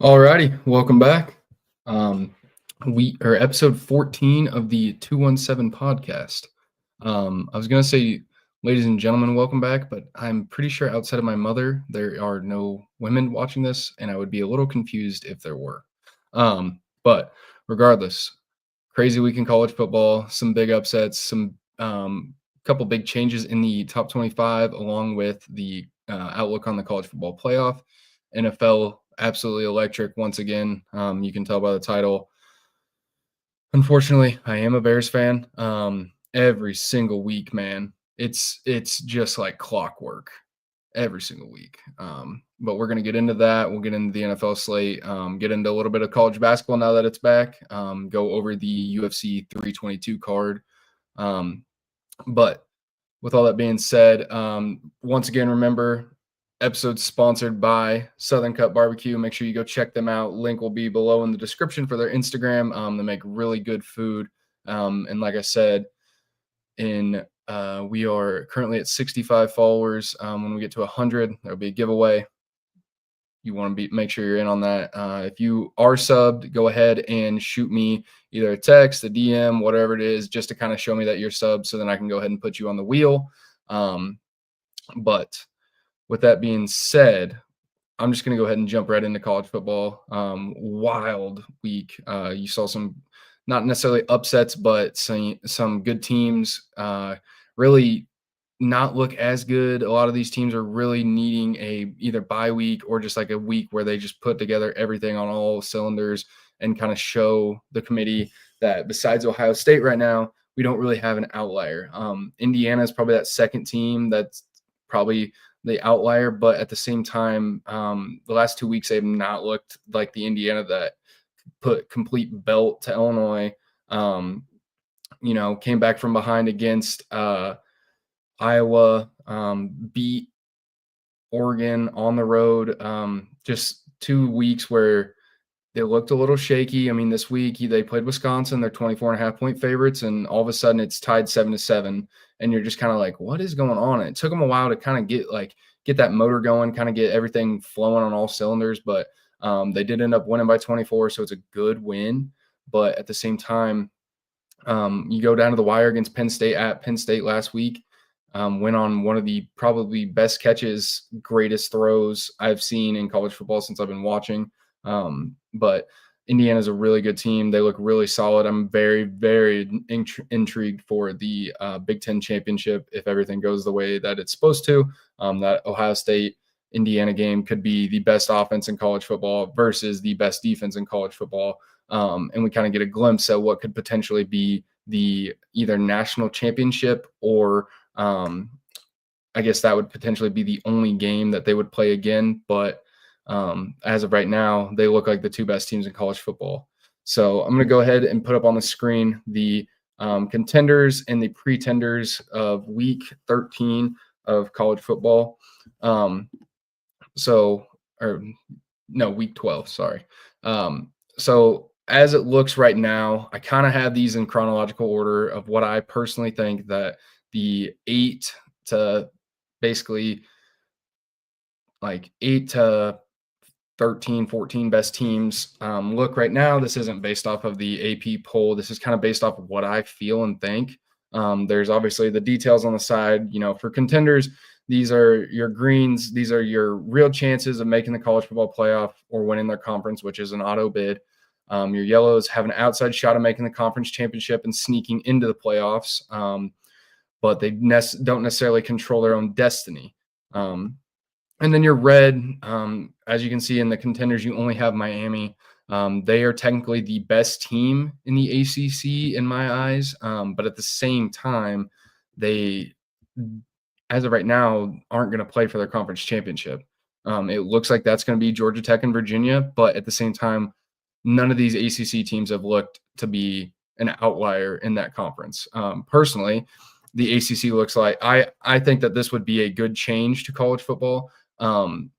Alrighty, welcome back. We are episode 14 of the 217 podcast. I was gonna say, ladies and gentlemen, welcome back, but I'm pretty sure outside of my mother, there are no women watching this, and I would be a little confused if there were. But regardless, crazy week in college football, some big upsets, some couple big changes in the top 25, along with the outlook on the college football playoff. NFL absolutely electric once again. You can tell by the title. Unfortunately, I am a Bears fan. Every single week, man, it's just like clockwork every single week. But we're gonna get into that. We'll get into the NFL slate. Get into a little bit of college basketball now that it's back. Go over the UFC 322 card. But with all that being said, once again, remember, episode sponsored by Southern Cut Barbecue. Make sure you go check them out. Link will be below in the description for their Instagram. They make really good food. And like I said, we are currently at 65 followers. When we get to 100, there'll be a giveaway. You want to make sure you're in on that. If you are subbed, go ahead and shoot me either a text, a DM, whatever it is, just to kind of show me that you're subbed, so then I can go ahead and put you on the wheel. But with that being said, I'm just going to go ahead and jump right into college football. Wild week. You saw some, not necessarily upsets, but some good teams really not look as good. A lot of these teams are really needing a either bye week or just like a week where they just put together everything on all cylinders and kind of show the committee that besides Ohio State right now, we don't really have an outlier. Indiana is probably that second team that's probably the outlier, but at the same time, the last 2 weeks they've not looked like the Indiana that put complete belt to Illinois. Came back from behind against Iowa, beat Oregon on the road. Just 2 weeks where they looked a little shaky. I mean, this week they played Wisconsin. They're 24.5-point favorites, and all of a sudden it's tied 7-7. And you're just kind of like, what is going on? And it took them a while to kind of get that motor going, kind of get everything flowing on all cylinders. But they did end up winning by 24, so it's a good win. But at the same time, you go down to the wire against Penn State at Penn State last week. Went on one of the probably best catches, greatest throws I've seen in college football since I've been watching. But Indiana's a really good team. They look really solid. I'm very, very intrigued for the Big Ten championship if everything goes the way that it's supposed to. That Ohio State-Indiana game could be the best offense in college football versus the best defense in college football. And we kind of get a glimpse at what could potentially be the either national championship or I guess that would potentially be the only game that they would play again. But as of right now, they look like the two best teams in college football. So I'm going to go ahead and put up on the screen the contenders and the pretenders of week 13 of college football. Week 12, sorry. So as it looks right now, I kind of have these in chronological order of what I personally think that the 8 to 13, 14 best teams look right now. This isn't based off of the AP poll. This is kind of based off of what I feel and think. There's obviously the details on the side. For contenders, these are your greens. These are your real chances of making the college football playoff or winning their conference, which is an auto bid. Your yellows have an outside shot of making the conference championship and sneaking into the playoffs, but they don't necessarily control their own destiny. And then your red, as you can see in the contenders, you only have Miami. They are technically the best team in the ACC in my eyes, but at the same time, they, as of right now, aren't going to play for their conference championship. It looks like that's going to be Georgia Tech and Virginia, but at the same time, none of these ACC teams have looked to be an outlier in that conference. Personally, the ACC looks like I think that this would be a good change to college football. And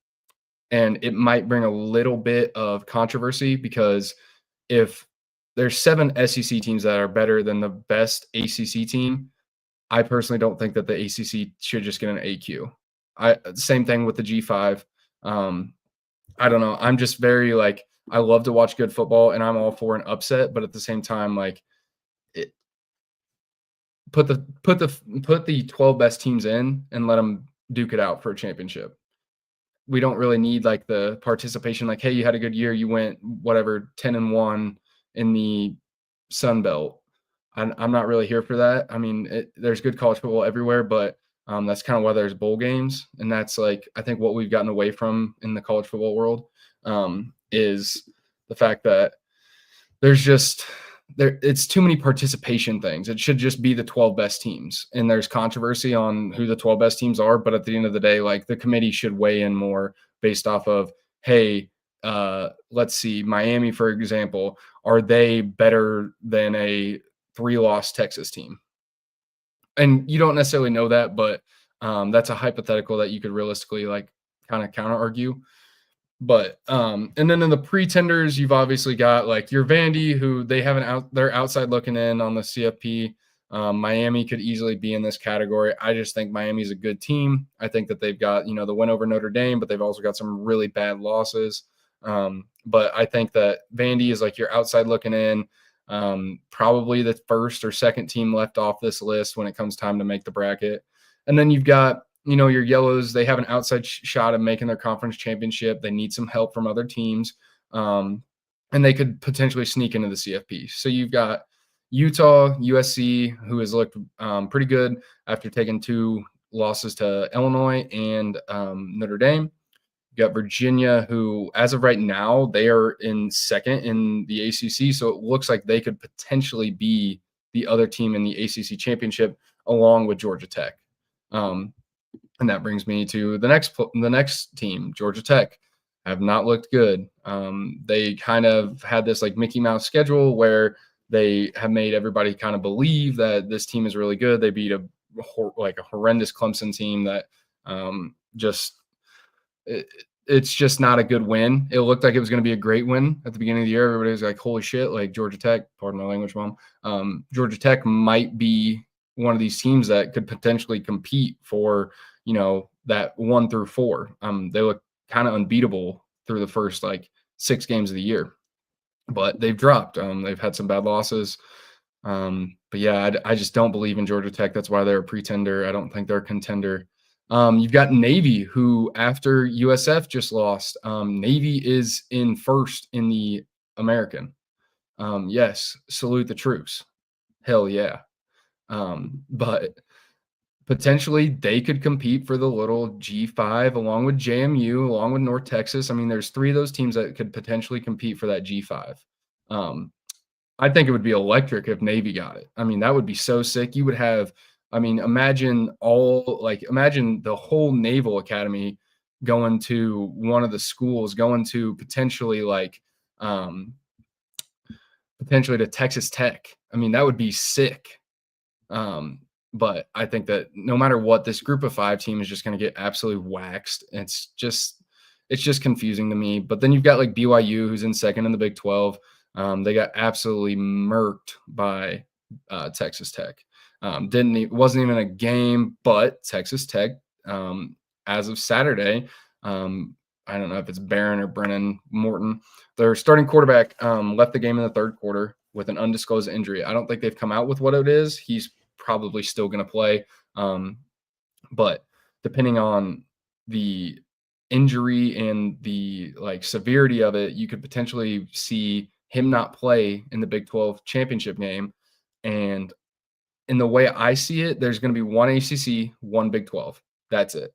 it might bring a little bit of controversy because if there's 7 SEC teams that are better than the best ACC team, I personally don't think that the ACC should just get an AQ. Same thing with the G5. Um, I don't know. I'm just very like I love to watch good football, and I'm all for an upset, but at the same time, like it, put the 12 best teams in and let them duke it out for a championship. We don't really need like the participation. Like, hey, you had a good year, you went whatever 10-1 in the Sun Belt. I'm not really here for that. I mean, there's good college football everywhere, but that's kind of why there's bowl games, and that's like I think what we've gotten away from in the college football world is the fact that there's just it's too many participation things. It should just be the 12 best teams. And there's controversy on who the 12 best teams are, but at the end of the day, like the committee should weigh in more based off of, hey, let's see, Miami, for example, are they better than a 3-loss Texas team? And you don't necessarily know that, but that's a hypothetical that you could realistically like kind of counter argue. But and then in the pretenders, you've obviously got like your Vandy, who they're outside looking in on the CFP. Miami could easily be in this category. I just think Miami's a good team. I think that they've got, the win over Notre Dame, but they've also got some really bad losses. But I think that Vandy is like your outside looking in, probably the first or second team left off this list when it comes time to make the bracket. And then you've got your yellows, they have an outside shot of making their conference championship. They need some help from other teams. And they could potentially sneak into the CFP. So you've got Utah, USC, who has looked pretty good after taking 2 losses to Illinois and Notre Dame. You got Virginia, who, as of right now, they are in second in the ACC. So it looks like they could potentially be the other team in the ACC championship along with Georgia Tech. And that brings me to the next team, Georgia Tech, have not looked good. They kind of had this like Mickey Mouse schedule where they have made everybody kind of believe that this team is really good. They beat a horrendous Clemson team that just it's just not a good win. It looked like it was going to be a great win at the beginning of the year. Everybody was like, holy shit, like Georgia Tech, pardon my language, Mom. Georgia Tech might be one of these teams that could potentially compete for, that 1 through 4. They look kind of unbeatable through the first like 6 games of the year, but they've dropped. They've had some bad losses. But yeah, I just don't believe in Georgia Tech. That's why they're a pretender. I don't think they're a contender. You've got Navy, who after USF just lost, Navy is in first in the American. Yes, salute the troops. Hell yeah. But potentially they could compete for the little G5 along with JMU, along with North Texas. I mean, there's 3 of those teams that could potentially compete for that G5. I think it would be electric if Navy got it. I mean, that would be so sick. You would have, imagine the whole Naval Academy going to one of the schools, going to potentially potentially to Texas Tech. I mean, that would be sick. But I think that no matter what, this group of 5 team is just going to get absolutely waxed. It's just confusing to me. But then you've got like BYU, who's in second in the Big 12. They got absolutely murked by Texas Tech. Wasn't even a game, but Texas Tech, as of Saturday, I don't know if it's Barron or Brennan Morton, their starting quarterback left the game in the 3rd quarter with an undisclosed injury. I don't think they've come out with what it is. He's probably still going to play. But depending on the injury and the severity of it, you could potentially see him not play in the Big 12 championship game. And in the way I see it, there's going to be 1 ACC, 1 Big 12. That's it.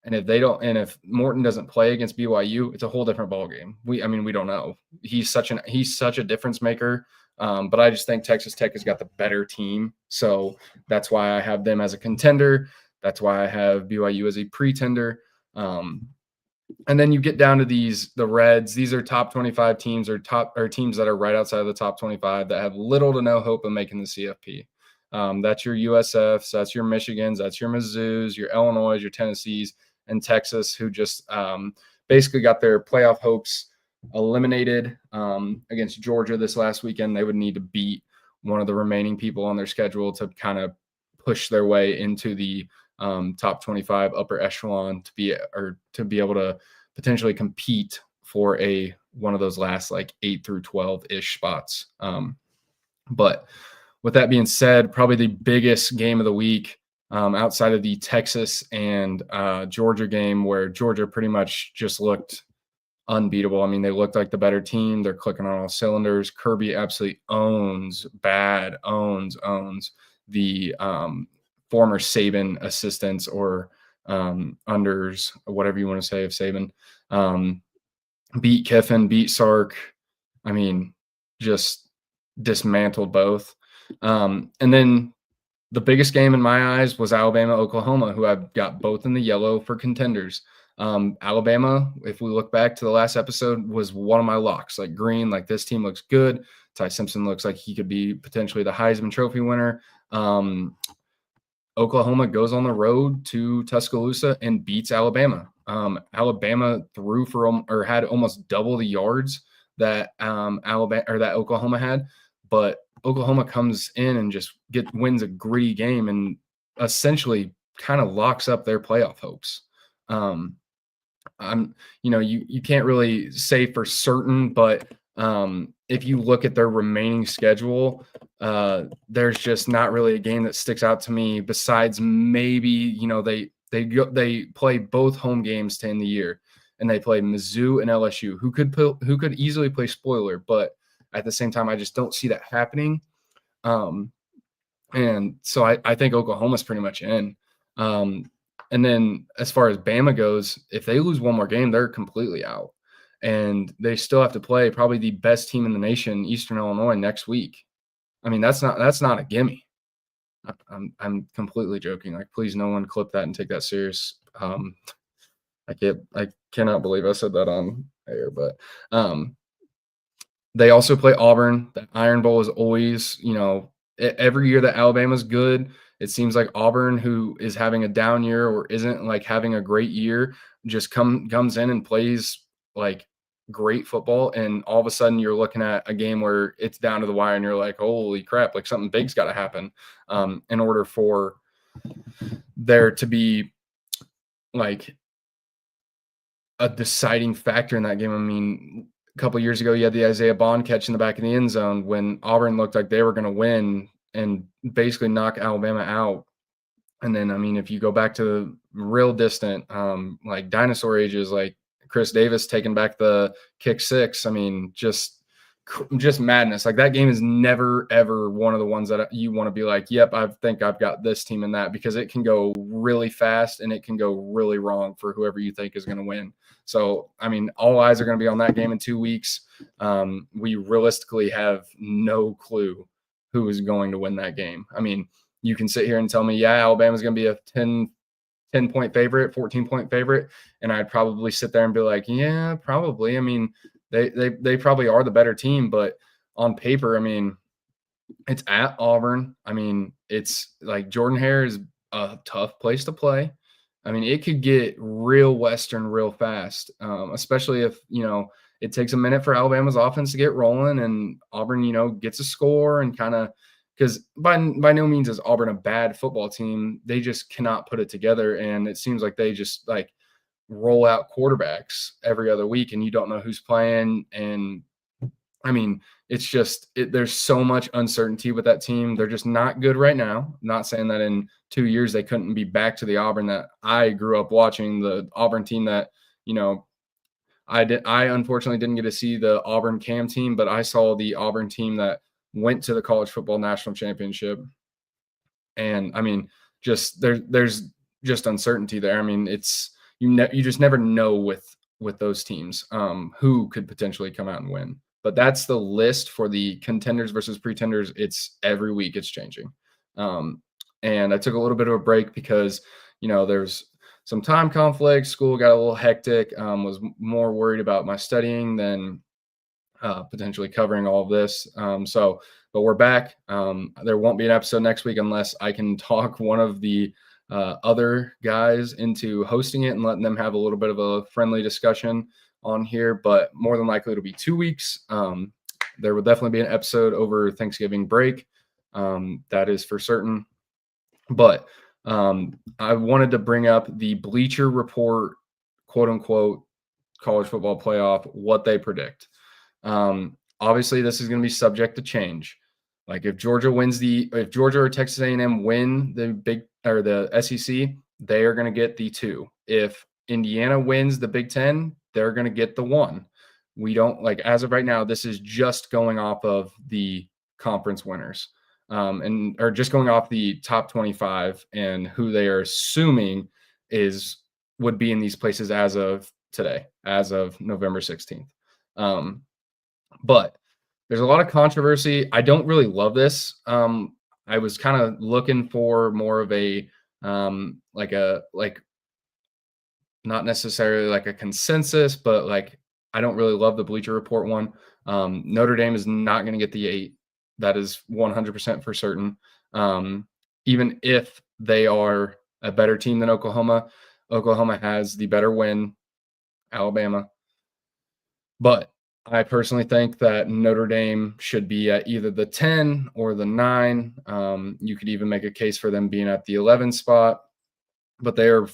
And if Morton doesn't play against BYU, it's a whole different ballgame. We don't know. He's such a difference maker. But I just think Texas Tech has got the better team. So that's why I have them as a contender. That's why I have BYU as a pretender. And then you get down to the Reds. These are top 25 teams or teams that are right outside of the top 25 that have little to no hope of making the CFP. That's your USFs, that's your Michigans, that's your Mizzous, your Illinois, your Tennessees, and Texas, who just basically got their playoff hopes eliminated against Georgia this last weekend. They would need to beat one of the remaining people on their schedule to kind of push their way into the top 25 upper echelon to be able to potentially compete for one of those last like 8 through 12-ish spots. But with that being said, probably the biggest game of the week, outside of the Texas and Georgia game, where Georgia pretty much just looked unbeatable. I mean, they looked like the better team. They're clicking on all cylinders. Kirby absolutely owns the former Saban assistants, or unders, whatever you want to say of Saban. Beat Kiffin, beat Sark. I mean, just dismantled both. And then the biggest game in my eyes was Alabama, Oklahoma, who I've got both in the yellow for contenders. Alabama, if we look back to the last episode, was one of my locks. Like green, like this team looks good. Ty Simpson looks like he could be potentially the Heisman Trophy winner. Oklahoma goes on the road to Tuscaloosa and beats Alabama. Alabama threw for or had almost double the yards that that Oklahoma had, but Oklahoma comes in and just wins a gritty game and essentially kind of locks up their playoff hopes. You can't really say for certain, but if you look at their remaining schedule, there's just not really a game that sticks out to me besides maybe, they play both home games to end the year, and they play Mizzou and LSU, who could easily play spoiler, but at the same time, I just don't see that happening. And so I think Oklahoma's pretty much in. And then as far as Bama goes, if they lose one more game, they're completely out. And they still have to play probably the best team in the nation, Eastern Illinois, next week. I mean, that's not a gimme. I'm completely joking. Like, please, no one clip that and take that serious. I cannot believe I said that on air, but they also play Auburn. The Iron Bowl is always, every year that Alabama's good, it seems like Auburn, who is having a down year or isn't like having a great year, just comes in and plays like great football, and all of a sudden you're looking at a game where it's down to the wire and you're like, holy crap, like something big's got to happen in order for there to be like a deciding factor in that game. I mean, a couple of years ago, you had the Isaiah Bond catch in the back of the end zone when Auburn looked like they were going to win and basically knock Alabama out. And then, I mean, if you go back to real distant, like dinosaur ages, like Chris Davis taking back the kick six, I mean, just madness. Like that game is never, ever one of the ones that you want to be like, yep, I think I've got this team in that, because it can go really fast and it can go really wrong for whoever you think is going to win. So, I mean, all eyes are going to be on that game in 2 weeks. We realistically have no clue who is going to win that game. I mean, you can sit here and tell me, yeah, Alabama's going to be a 10-point favorite, 14-point favorite. And I'd probably sit there and be like, yeah, probably. I mean, they probably are the better team, but on paper, I mean, it's at Auburn. I mean, it's like Jordan Hare is a tough place to play. I mean, it could get real Western real fast, especially if, it takes a minute for Alabama's offense to get rolling and Auburn, gets a score and kind of, because by no means is Auburn a bad football team. They just cannot put it together. And it seems like they just like roll out quarterbacks every other week and you don't know who's playing. And I mean, it's just, there's so much uncertainty with that team. They're just not good right now. I'm not saying that in 2 years they couldn't be back to the Auburn that I grew up watching, the Auburn team that, I unfortunately didn't get to see the Auburn Cam team, but I saw the Auburn team that went to the college football national championship. And I mean, just there's just uncertainty there. I mean, it's, you just never know with those teams who could potentially come out and win. But that's the list for the contenders versus pretenders. It's every week it's changing. And I took a little bit of a break because, there's some time conflict. School got a little hectic. Was more worried about my studying than potentially covering all of this. But we're back. There won't be an episode next week unless I can talk one of the other guys into hosting it and letting them have a little bit of a friendly discussion on here. But more than likely, it'll be 2 weeks. There will definitely be an episode over Thanksgiving break. That is for certain. But I wanted to bring up the Bleacher Report, quote unquote, college football playoff, what they predict. Obviously, this is going to be subject to change. Like if Georgia or Texas A&M win the SEC, they are going to get the 2. If Indiana wins the Big Ten, they're going to get the 1. We don't as of right now, this is just going off of the conference winners, or just going off the top 25 and who they are assuming would be in these places as of today, as of November 16th. But there's a lot of controversy. I don't really love this. I was kind of looking for more of a not necessarily like a consensus, but I don't really love the Bleacher Report one. Notre Dame is not going to get the 8. That is 100% for certain. Even if they are a better team than Oklahoma, Oklahoma has the better win, Alabama. But I personally think that Notre Dame should be at either the 10 or the 9. You could even make a case for them being at the 11 spot. But they are,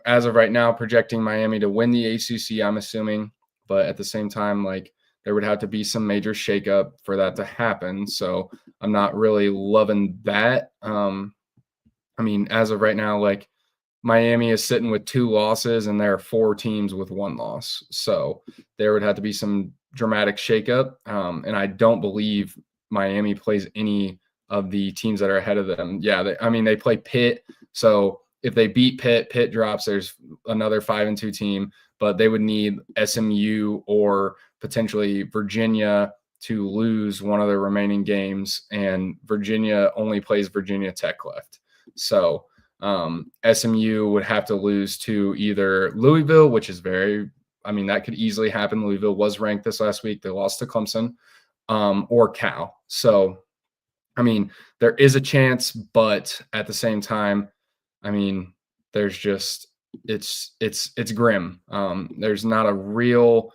as of right now, projecting Miami to win the ACC, I'm assuming. But at the same time, there would have to be some major shakeup for that to happen. So I'm not really loving that. As of right now, Miami is sitting with 2 losses and there are 4 teams with 1 loss. So there would have to be some dramatic shakeup. And I don't believe Miami plays any of the teams that are ahead of them. Yeah, they play Pitt. So if they beat Pitt, Pitt drops, there's another 5-2 team, but they would need SMU or potentially Virginia to lose one of their remaining games. And Virginia only plays Virginia Tech left. So SMU would have to lose to either Louisville, which is that could easily happen. Louisville was ranked this last week. They lost to Clemson, or Cal. So, there is a chance, but at the same time, there's just, it's grim. There's not a real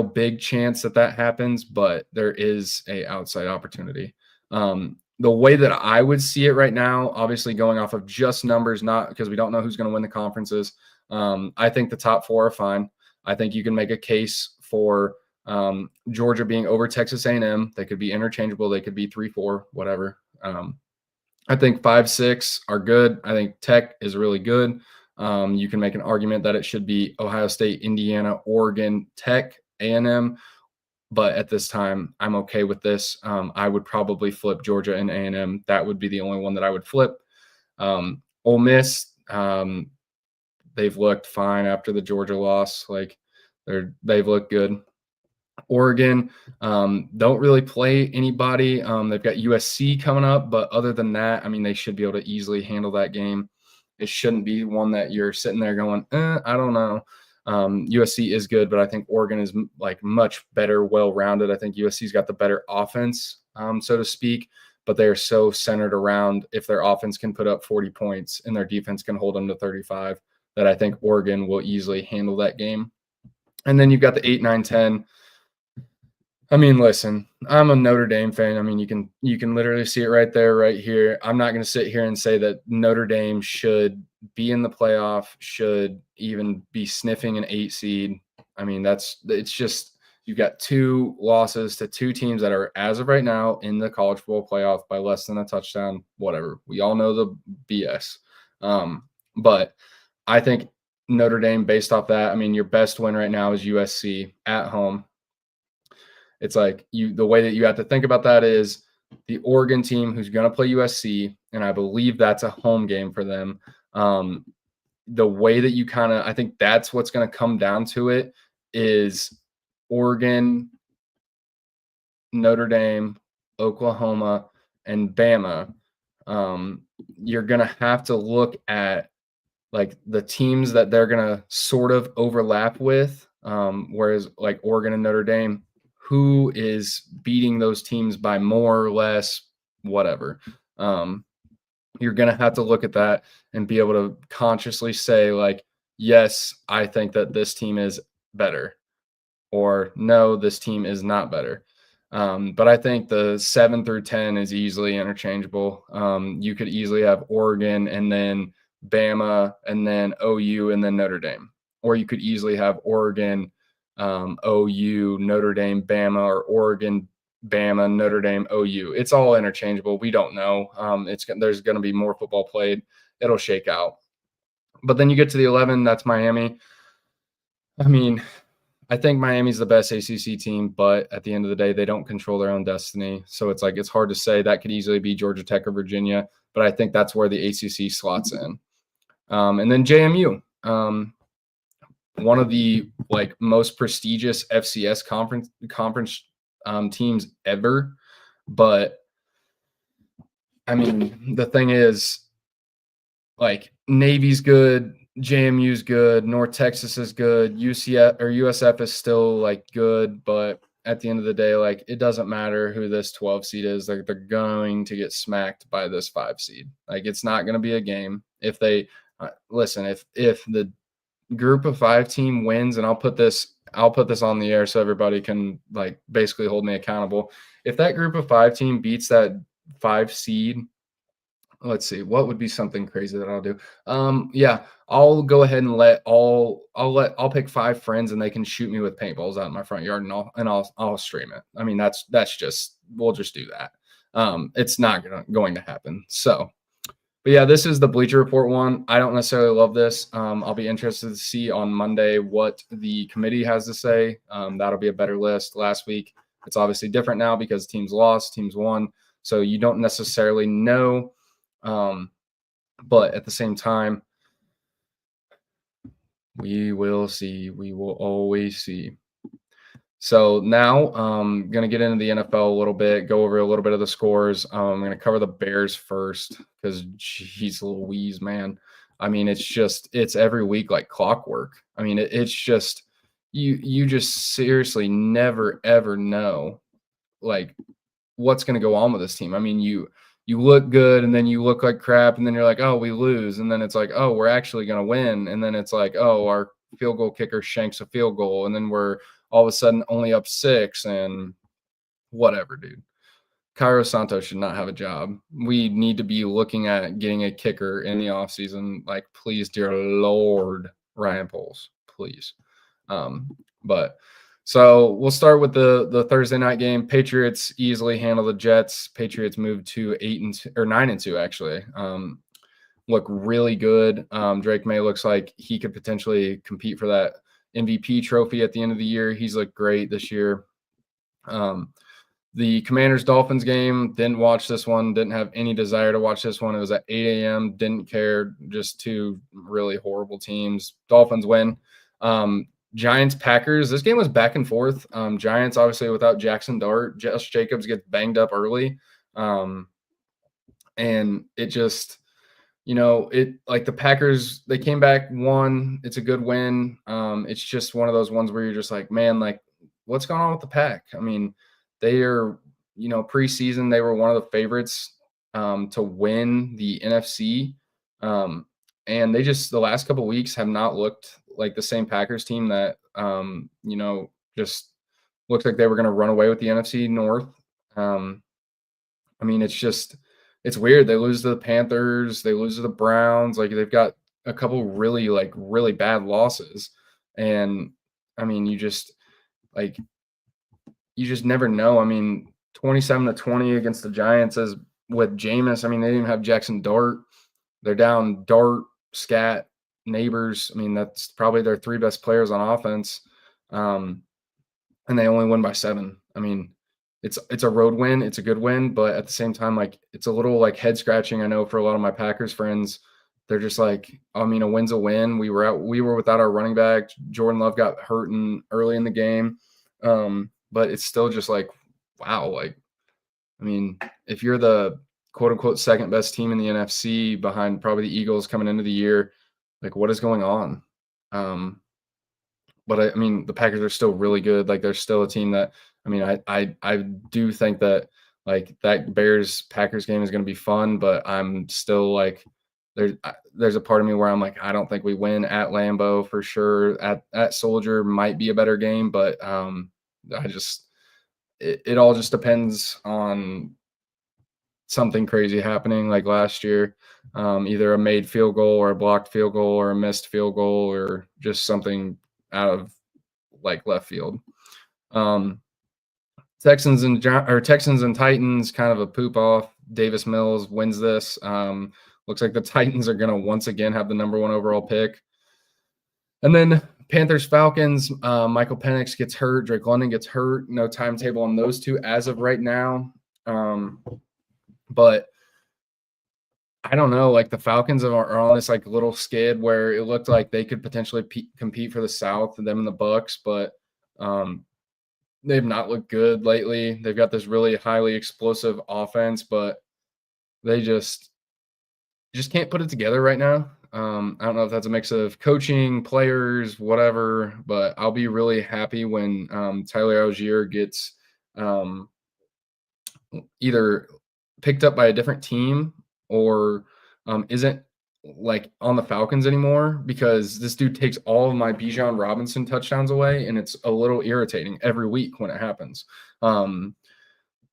big chance that happens, but there is a outside opportunity. The way that I would see it right now, obviously going off of just numbers, not because we don't know who's going to win the conferences. I think the top 4 are fine. I think you can make a case for Georgia being over Texas A&M. They could be interchangeable. They could be 3-4, whatever. I think 5-6 are good. I think Tech is really good. You can make an argument that it should be Ohio State, Indiana, Oregon, Tech, A&M. But at this time, I'm okay with this. I would probably flip Georgia and A&M. That would be the only one that I would flip. Ole Miss, they've looked fine after the Georgia loss. They've looked good. Oregon don't really play anybody. They've got USC coming up, but other than that, they should be able to easily handle that game. It shouldn't be one that you're sitting there going, I don't know. USC is good, but I think Oregon is much better, well-rounded. I think USC's got the better offense, so to speak, but they're so centered around if their offense can put up 40 points and their defense can hold them to 35, that I think Oregon will easily handle that game. And then you've got the 8, 9, 10. Listen, I'm a Notre Dame fan. You can literally see it right there, right here. I'm not going to sit here and say that Notre Dame should be in the playoff, should even be sniffing an 8 seed. It's just, you've got 2 losses to 2 teams that are, as of right now, in the college football playoff by less than a touchdown, whatever. We all know the BS. But I think Notre Dame, based off that, your best win right now is USC at home. It's the way that you have to think about that is the Oregon team who's going to play USC, and I believe that's a home game for them. The way that I think that's what's going to come down to it is Oregon, Notre Dame, Oklahoma, and Bama. You're going to have to look at the teams that they're going to sort of overlap with, whereas Oregon and Notre Dame, who is beating those teams by more or less, whatever. You're going to have to look at that and be able to consciously say, yes, I think that this team is better, or no, this team is not better. But I think the 7 through 10 is easily interchangeable. You could easily have Oregon and then Bama and then OU and then Notre Dame. Or you could easily have Oregon, OU, Notre Dame, Bama, or Oregon, Bama, Notre Dame, OU. It's all interchangeable. We don't know. There's going to be more football played. It'll shake out. But then you get to the 11. That's Miami. I mean, I think Miami's the best ACC team, but at the end of the day, they don't control their own destiny. So it's hard to say. That could easily be Georgia Tech or Virginia, but I think that's where the ACC slots in. And then JMU, one of the most prestigious FCS conference teams ever. But I mean, the thing is, Navy's good, JMU's good, North Texas is good, UCF or USF is still good, but at the end of the day, it doesn't matter who this 12 seed is. They're going to get smacked by this 5 seed. It's not going to be a game. If they listen, if the group of 5 team wins, and I'll put this on the air so everybody can basically hold me accountable. If that group of 5 team beats that 5 seed, let's see, what would be something crazy that I'll do? Yeah, I'll go ahead and I'll pick 5 friends and they can shoot me with paintballs out in my front yard, and I'll stream it. I mean, we'll just do that. It's not going to happen. So, but yeah, this is the Bleacher Report one. I don't necessarily love this. I'll be interested to see on Monday what the committee has to say. That'll be a better list. Last week, it's obviously different now because teams lost, teams won. So you don't necessarily know. But at the same time, we will see. We will always see. So now I'm going to get into the NFL a little bit, go over a little bit of the scores. I'm going to cover the Bears first because, geez Louise, man. I mean, it's every week like clockwork. I mean, it's just you just seriously never, ever know what's going to go on with this team. I mean, you look good and then you look like crap and then you're like, oh, we lose. And then it's like, oh, we're actually going to win. And then it's like, oh, our field goal kicker shanks a field goal. And then we're all of a sudden only up 6 and whatever, dude. Cairo Santos should not have a job. We need to be looking at getting a kicker in the offseason. Please, dear Lord, Ryan Poles, please. But so we'll start with the Thursday night game. Patriots easily handle the Jets. Patriots moved to 9-2 actually. Look really good. Drake May looks like he could potentially compete for that MVP trophy at the end of the year. He's looked great this year. The Commanders-Dolphins game, didn't watch this one, didn't have any desire to watch this one. It was at 8 a.m., didn't care, just 2 really horrible teams. Dolphins win. Giants-Packers, this game was back and forth. Giants, obviously, without Jackson Dart. Josh Jacobs gets banged up early. And it just, the Packers, they came back, won. It's a good win. It's just one of those ones where you're just like, man, what's going on with the Pack? I mean, they are, preseason, they were one of the favorites to win the NFC. And they just, the last couple of weeks have not looked like the same Packers team that, just looked like they were going to run away with the NFC North. I mean, it's weird. They lose to the Panthers. They lose to the Browns. They've got a couple really, really bad losses. And, I mean, you just never know. I mean, 27-20 against the Giants is with Jameis. I mean, they didn't even have Jackson Dart. They're down Dart, Scat, Neighbors. I mean, that's probably their 3 best players on offense. And they only win by 7. I mean, it's a road win. It's a good win, but at the same time, it's a little head scratching. I know for a lot of my Packers friends, they're just I mean, a win's a win. We were without our running back. Jordan Love got hurt early in the game. But it's still just wow. I mean, if you're the quote unquote second best team in the NFC behind probably the Eagles coming into the year, what is going on? But I mean, the Packers are still really good. They're still a team that, I mean, I do think that that Bears Packers game is going to be fun, but I'm still there's a part of me where I'm I don't think we win at Lambeau for sure. At Soldier might be a better game, but it all just depends on something crazy happening like last year. Either a made field goal or a blocked field goal or a missed field goal or just something out of like left field. Texans and Titans, kind of a poop off. Davis Mills wins this. Looks like the Titans are going to once again have the number 1 overall pick. And then Panthers Falcons, Michael Penix gets hurt, Drake London gets hurt. No timetable on those two as of right now. But I don't know, like the Falcons are on this like little skid where it looked like they could potentially compete for the South, them and the Bucks, but they've not looked good lately. They've got this really highly explosive offense, but they just can't put it together right now. I don't know if that's a mix of coaching, players, whatever, but I'll be really happy when Tyler Algier gets either picked up by a different team or isn't like on the Falcons anymore, because this dude takes all of my Bijan Robinson touchdowns away, and it's a little irritating every week when it happens.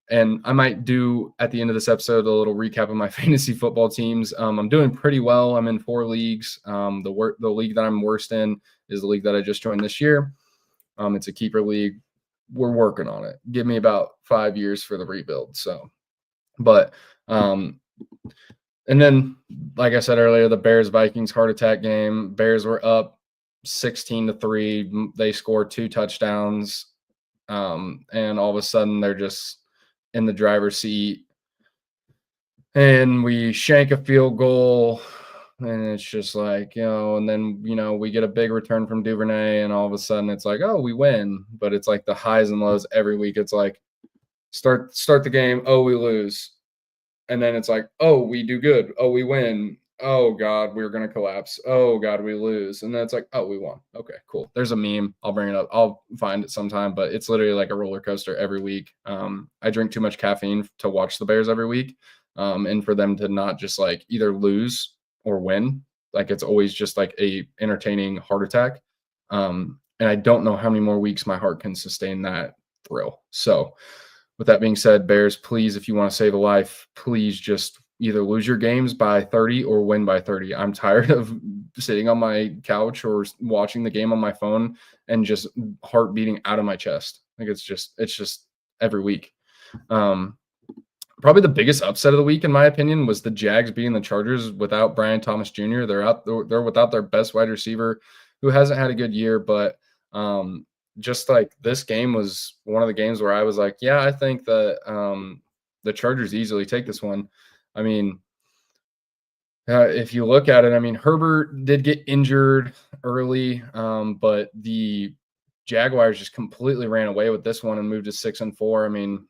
And I might do at the end of this episode a little recap of my fantasy football teams. I'm doing pretty well. I'm in 4 leagues. The league that I'm worst in is the league that I just joined this year. It's a keeper league. We're working on it. Give me about 5 years for the rebuild. So, but and then, like I said earlier, the Bears-Vikings heart attack game. Bears were up 16-3. They scored 2 touchdowns, and all of a sudden they're just in the driver's seat. And we shank a field goal, and it's just like, and then, we get a big return from Duvernay, and all of a sudden it's like, oh, we win. But it's like the highs and lows every week. It's like, start the game, oh, we lose. And then it's like, oh, we do good. Oh, we win. Oh, God, we're going to collapse. Oh, God, we lose. And then it's like, oh, we won. Okay, cool. There's a meme. I'll bring it up. I'll find it sometime, but it's literally like a roller coaster every week. I drink too much caffeine to watch the Bears every week. And for them to not just like either lose or win, like it's always just like a entertaining heart attack. And I don't know how many more weeks my heart can sustain that thrill. So, with that being said, Bears, please, if you want to save a life, please just either lose your games by 30 or win by 30. I'm tired of sitting on my couch or watching the game on my phone and just heart beating out of my chest. Like it's just every week. Probably the biggest upset of the week, in my opinion, was the Jags beating the Chargers without Brian Thomas Jr. They're without their best wide receiver, who hasn't had a good year, but just like this game was one of the games where I was like, yeah, I think that the Chargers easily take this one. I mean, if you look at it, I mean, Herbert did get injured early, but the Jaguars just completely ran away with this one and moved to 6-4. I mean,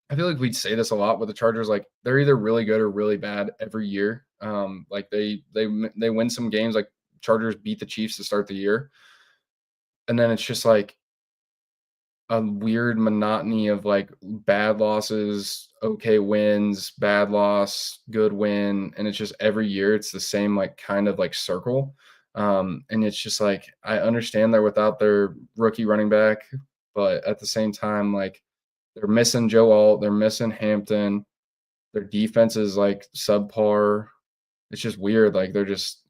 I feel like we'd say this a lot with the Chargers, like they're either really good or really bad every year. Like they win some games, like Chargers beat the Chiefs to start the year. And then it's just like a weird monotony of like bad losses, okay wins, bad loss, good win. And it's just every year it's the same like kind of like circle. And it's just like, I understand they're without their rookie running back, but at the same time, like they're missing Joe Alt, they're missing Hampton. Their defense is like subpar. It's just weird. Like it's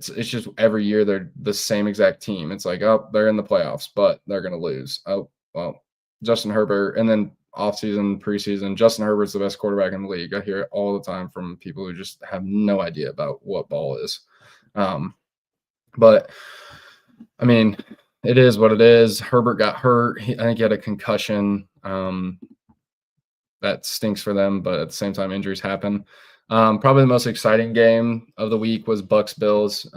just every year they're the same exact team. It's like, oh, they're in the playoffs, but they're going to lose. Oh, well, Justin Herbert. And then offseason, preseason, Justin Herbert's the best quarterback in the league. I hear it all the time from people who just have no idea about what ball is. But, I mean, it is what it is. Herbert got hurt. I think he had a concussion. That stinks for them, but at the same time, injuries happen. Probably the most exciting game of the week was Bucks-Bills.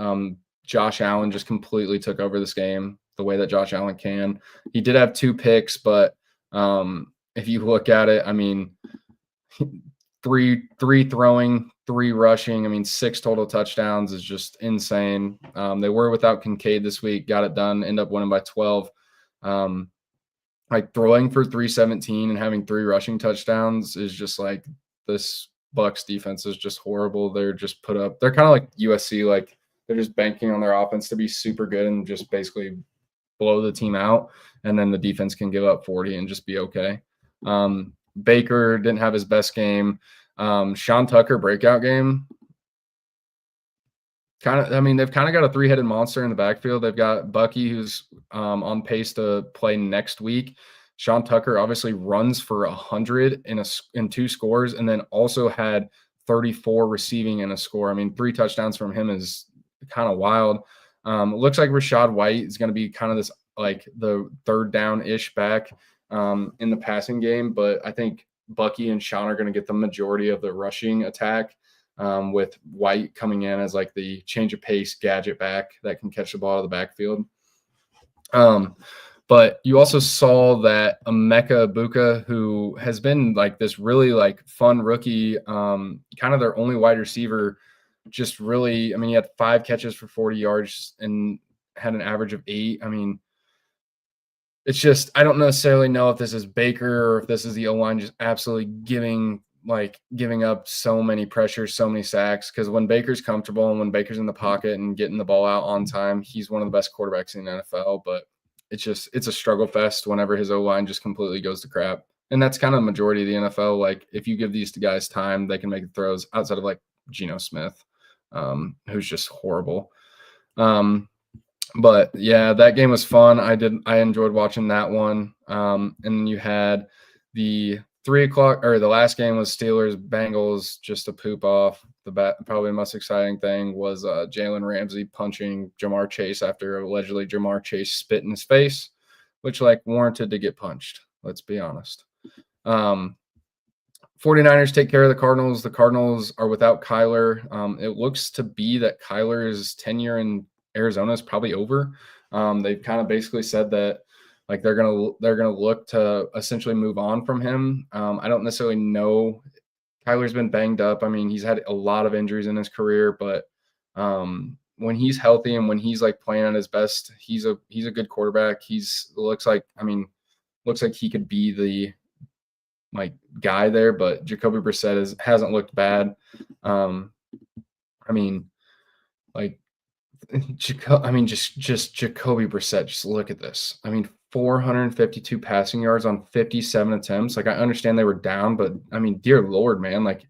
Josh Allen just completely took over this game the way that Josh Allen can. He did have 2 picks, but if you look at it, I mean, three throwing, 3 rushing. I mean, 6 total touchdowns is just insane. They were without Kincaid this week, got it done, end up winning by 12. Like throwing for 317 and having 3 rushing touchdowns is just like this Bucks defense is just horrible. They're just they're kind of like USC, like they're just banking on their offense to be super good and just basically blow the team out. And then the defense can give up 40 and just be okay. Baker didn't have his best game. Sean Tucker breakout game. I mean, they've kind of got a three-headed monster in the backfield. They've got Bucky, who's on pace to play next week. Sean Tucker obviously runs for 100 in two scores, and then also had 34 receiving in a score. I mean, 3 touchdowns from him is kind of wild. It looks like Rashad White is going to be kind of this like the third down-ish back in the passing game, but I think Bucky and Sean are going to get the majority of the rushing attack. With White coming in as like the change of pace gadget back that can catch the ball out of the backfield. But you also saw that Emeka Egbuka, who has been like this really like fun rookie, kind of their only wide receiver, just really, I mean, he had 5 catches for 40 yards and had an average of 8. I mean, it's just, I don't necessarily know if this is Baker or if this is the O-line just absolutely giving up so many pressures, so many sacks. Because when Baker's comfortable and when Baker's in the pocket and getting the ball out on time, he's one of the best quarterbacks in the NFL. But it's a struggle fest whenever his O-line just completely goes to crap. And that's kind of the majority of the NFL. Like, if you give these guys time, they can make the throws outside of like Geno Smith, who's just horrible. But yeah, that game was fun. I enjoyed watching that one. And then you had the 3:00 or the last game was Steelers Bengals, just to poop off. Probably the most exciting thing was Jalen Ramsey punching Jamar Chase after allegedly Jamar Chase spit in his face, which like warranted to get punched. Let's be honest. 49ers take care of the Cardinals. The Cardinals are without Kyler. It looks to be that Kyler's tenure in Arizona is probably over. They've kind of basically said that like they're gonna look to essentially move on from him. I don't necessarily know. Kyler's been banged up. I mean, he's had a lot of injuries in his career, but when he's healthy and when he's like playing at his best, he's a good quarterback. Looks like he could be the like guy there. But Jacoby Brissett hasn't looked bad. I mean, like. Just Jacoby Brissett. Just look at this. I mean, 452 passing yards on 57 attempts. Like, I understand they were down, but I mean, dear Lord, man, like,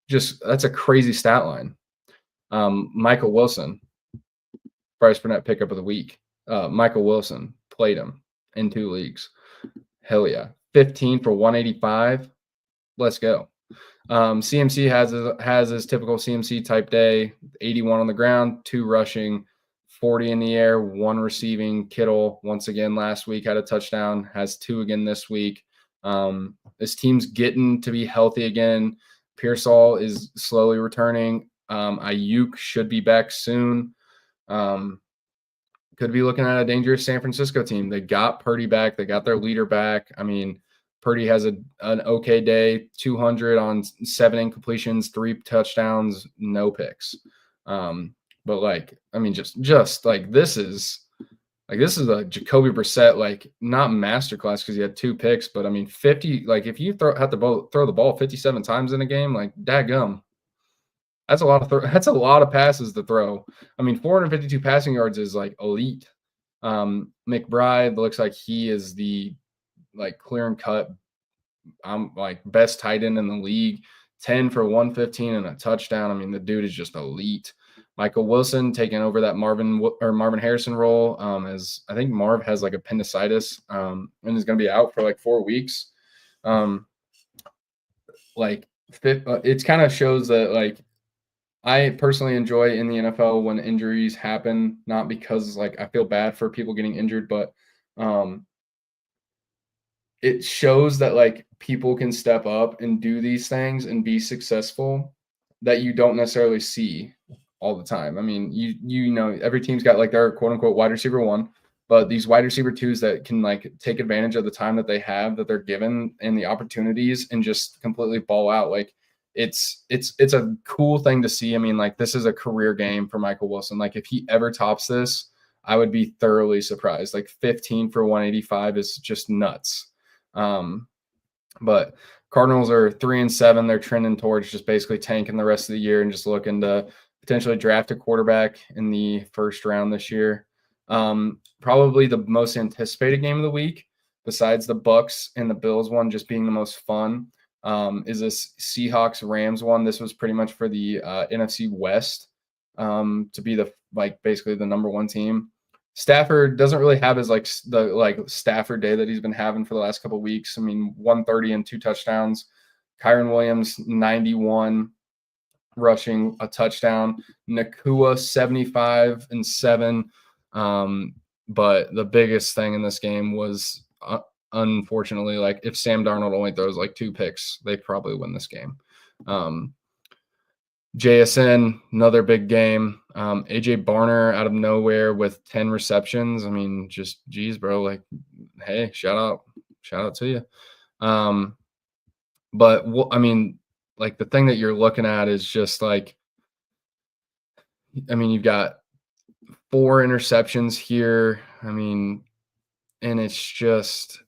just that's a crazy stat line. Michael Wilson, Bryce Burnett pickup of the week. Michael Wilson played him in 2 leagues. Hell yeah, 15 for 185. Let's go. CMC has his typical CMC type day, 81 on the ground, 2 rushing, 40 in the air, 1 receiving. Kittle, once again, last week had a touchdown, has 2 again this week. This team's getting to be healthy again. Pearsall is slowly returning. Ayuk should be back soon. Could be looking at a dangerous San Francisco team. They got Purdy back. They got their leader back. I mean, Purdy has an okay day, 200 on 7 incompletions, 3 touchdowns, no picks. But like, I mean, just like this is a Jacoby Brissett, like not masterclass because he had 2 picks, but I mean, 50, like if you throw the ball 57 times in a game, like dadgum, that's a lot of passes to throw. I mean, 452 passing yards is like elite. McBride looks like he is the like clear and cut, like best tight end in the league, 10 for 115 and a touchdown. I mean, the dude is just elite. Michael Wilson taking over that Marvin Harrison role, as I think Marv has like appendicitis, and is going to be out for like 4 weeks. It kind of shows that like I personally enjoy in the NFL when injuries happen, not because like I feel bad for people getting injured, but it shows that like people can step up and do these things and be successful that you don't necessarily see all the time. I mean, you know, every team's got like their quote unquote wide receiver 1, but these wide receiver 2s that can like take advantage of the time that they have, that they're given and the opportunities and just completely ball out. Like it's a cool thing to see. I mean, like this is a career game for Michael Wilson. Like if he ever tops this, I would be thoroughly surprised. Like 15 for 185 is just nuts. But Cardinals are 3-7. They're trending towards just basically tanking the rest of the year and just looking to potentially draft a quarterback in the first round this year. Probably the most anticipated game of the week, besides the Bucks and the Bills one just being the most fun, is this Seahawks Rams one. This was pretty much for the NFC West. to be basically the number one team. Stafford doesn't really have his the Stafford day that he's been having for the last couple of weeks. I mean, 130 and 2 touchdowns. Kyron Williams, 91 rushing, a touchdown. Nakua, 75 and 7. But the biggest thing in this game was, unfortunately, like if Sam Darnold only throws like 2 picks, they probably win this game. JSN, another big game. AJ Barner out of nowhere with 10 receptions. I mean, just geez, bro. Like, hey, shout out to you. But I mean, like the thing that you're looking at is just like, I mean, you've got 4 interceptions here. I mean, and it's just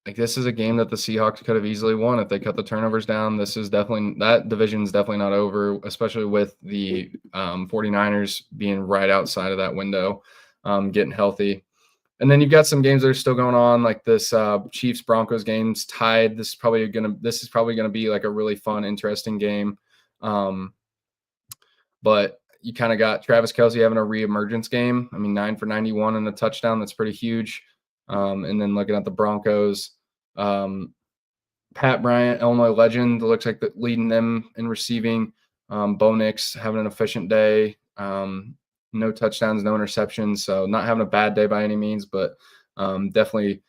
like this is a game that the Seahawks could have easily won if they cut the turnovers down. That division's definitely not over, especially with the 49ers being right outside of that window, getting healthy. And then you've got some games that are still going on, like this Chiefs Broncos game's tied. This is probably gonna be like a really fun, interesting game. But you kind of got Travis Kelce having a reemergence game. I mean, 9 for 91 and a touchdown. That's pretty huge. And then looking at the Broncos, Pat Bryant, Illinois legend, looks like leading them in receiving. Bo Nix having an efficient day. No touchdowns, no interceptions. So not having a bad day by any means, but definitely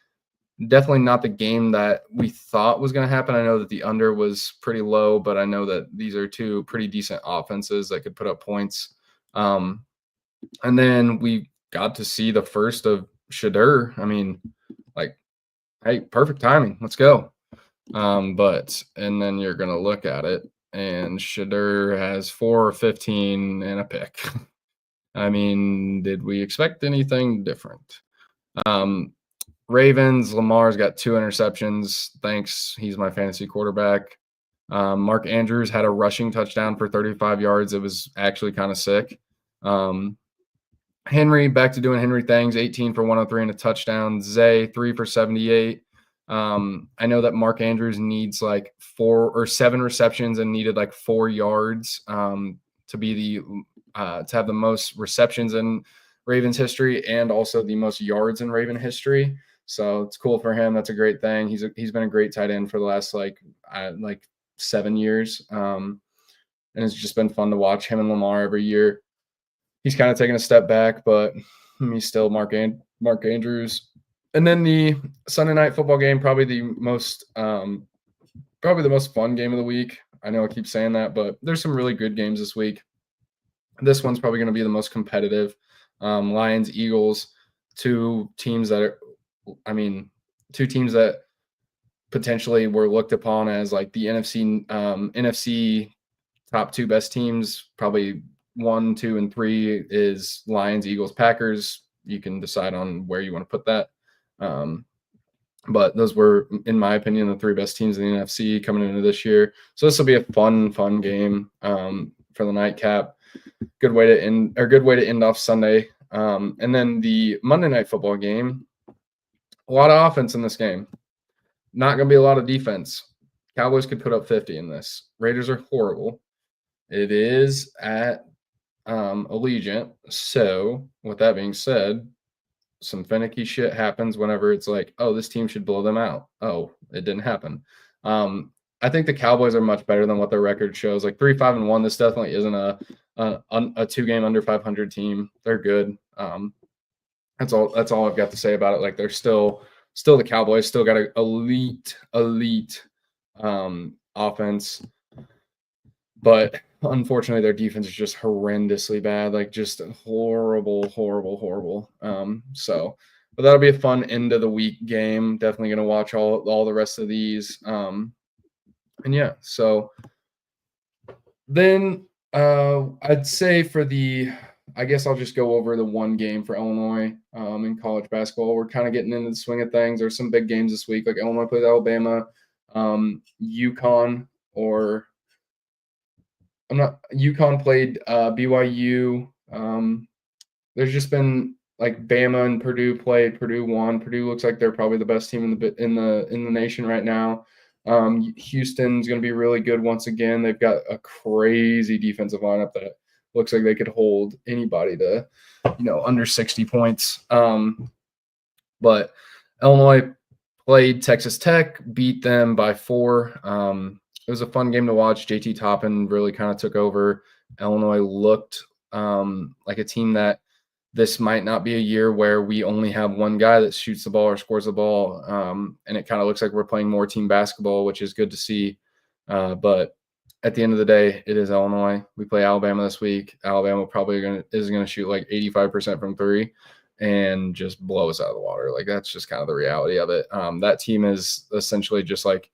not the game that we thought was going to happen. I know that the under was pretty low, but I know that these are 2 pretty decent offenses that could put up points. And then we got to see the first of Shadur. I mean, like, hey, perfect timing. Let's go. And then you're going to look at it, and Shadur has 4 or 15 and a pick. I mean, did we expect anything different? Ravens, Lamar's got 2 interceptions. Thanks. He's my fantasy quarterback. Mark Andrews had a rushing touchdown for 35 yards. It was actually kind of sick. Henry, back to doing Henry things, 18 for 103 and a touchdown. Zay, 3 for 78. I know that Mark Andrews needs like 4 or 7 receptions and needed like 4 yards to be to have the most receptions in Ravens history and also the most yards in Raven history. So it's cool for him. That's a great thing. He's been a great tight end for the last like 7 years. And it's just been fun to watch him and Lamar every year. He's kind of taking a step back, but he's still Mark Andrews. And then the Sunday night football game, probably the most fun game of the week. I know I keep saying that, but there's some really good games this week. This one's probably going to be the most competitive. Lions, Eagles, 2 teams that potentially were looked upon as like the NFC top 2 best teams. Probably 1, 2, and 3 is Lions, Eagles, Packers. You can decide on where you want to put that. But those were, in my opinion, the 3 best teams in the NFC coming into this year. So this will be a fun game for the nightcap. Good way to end off Sunday. And then the Monday night football game, a lot of offense in this game. Not going to be a lot of defense. Cowboys could put up 50 in this. Raiders are horrible. It is at Allegiant. So with that being said, some finicky shit happens whenever it's like, oh, this team should blow them out. Oh, it didn't happen. I think the Cowboys are much better than what their record shows. Like 3-5-1. This definitely isn't a 2-game under 500 team. They're good. That's all I've got to say about it. Like they're still the Cowboys. Still got an elite offense, but unfortunately their defense is just horrendously bad. Like just horrible. But that'll be a fun end of the week game. Definitely gonna watch all the rest of these. And yeah, so then I'd say I guess I'll just go over the one game for Illinois in college basketball. We're kind of getting into the swing of things. There's some big games this week, like Illinois plays Alabama, UConn played BYU. There's just been like Bama and Purdue played. Purdue won. Purdue looks like they're probably the best team in the nation right now. Houston's going to be really good once again. They've got a crazy defensive lineup that looks like they could hold anybody to, under 60 points. But Illinois played Texas Tech, beat them by 4. It was a fun game to watch. JT Toppin really kind of took over. Illinois looked like a team that this might not be a year where we only have one guy that shoots the ball or scores the ball. And it kind of looks like we're playing more team basketball, which is good to see. But at the end of the day, it is Illinois. We play Alabama this week. Alabama probably is going to shoot like 85% from 3 and just blow us out of the water. Like, that's just kind of the reality of it. That team is essentially just like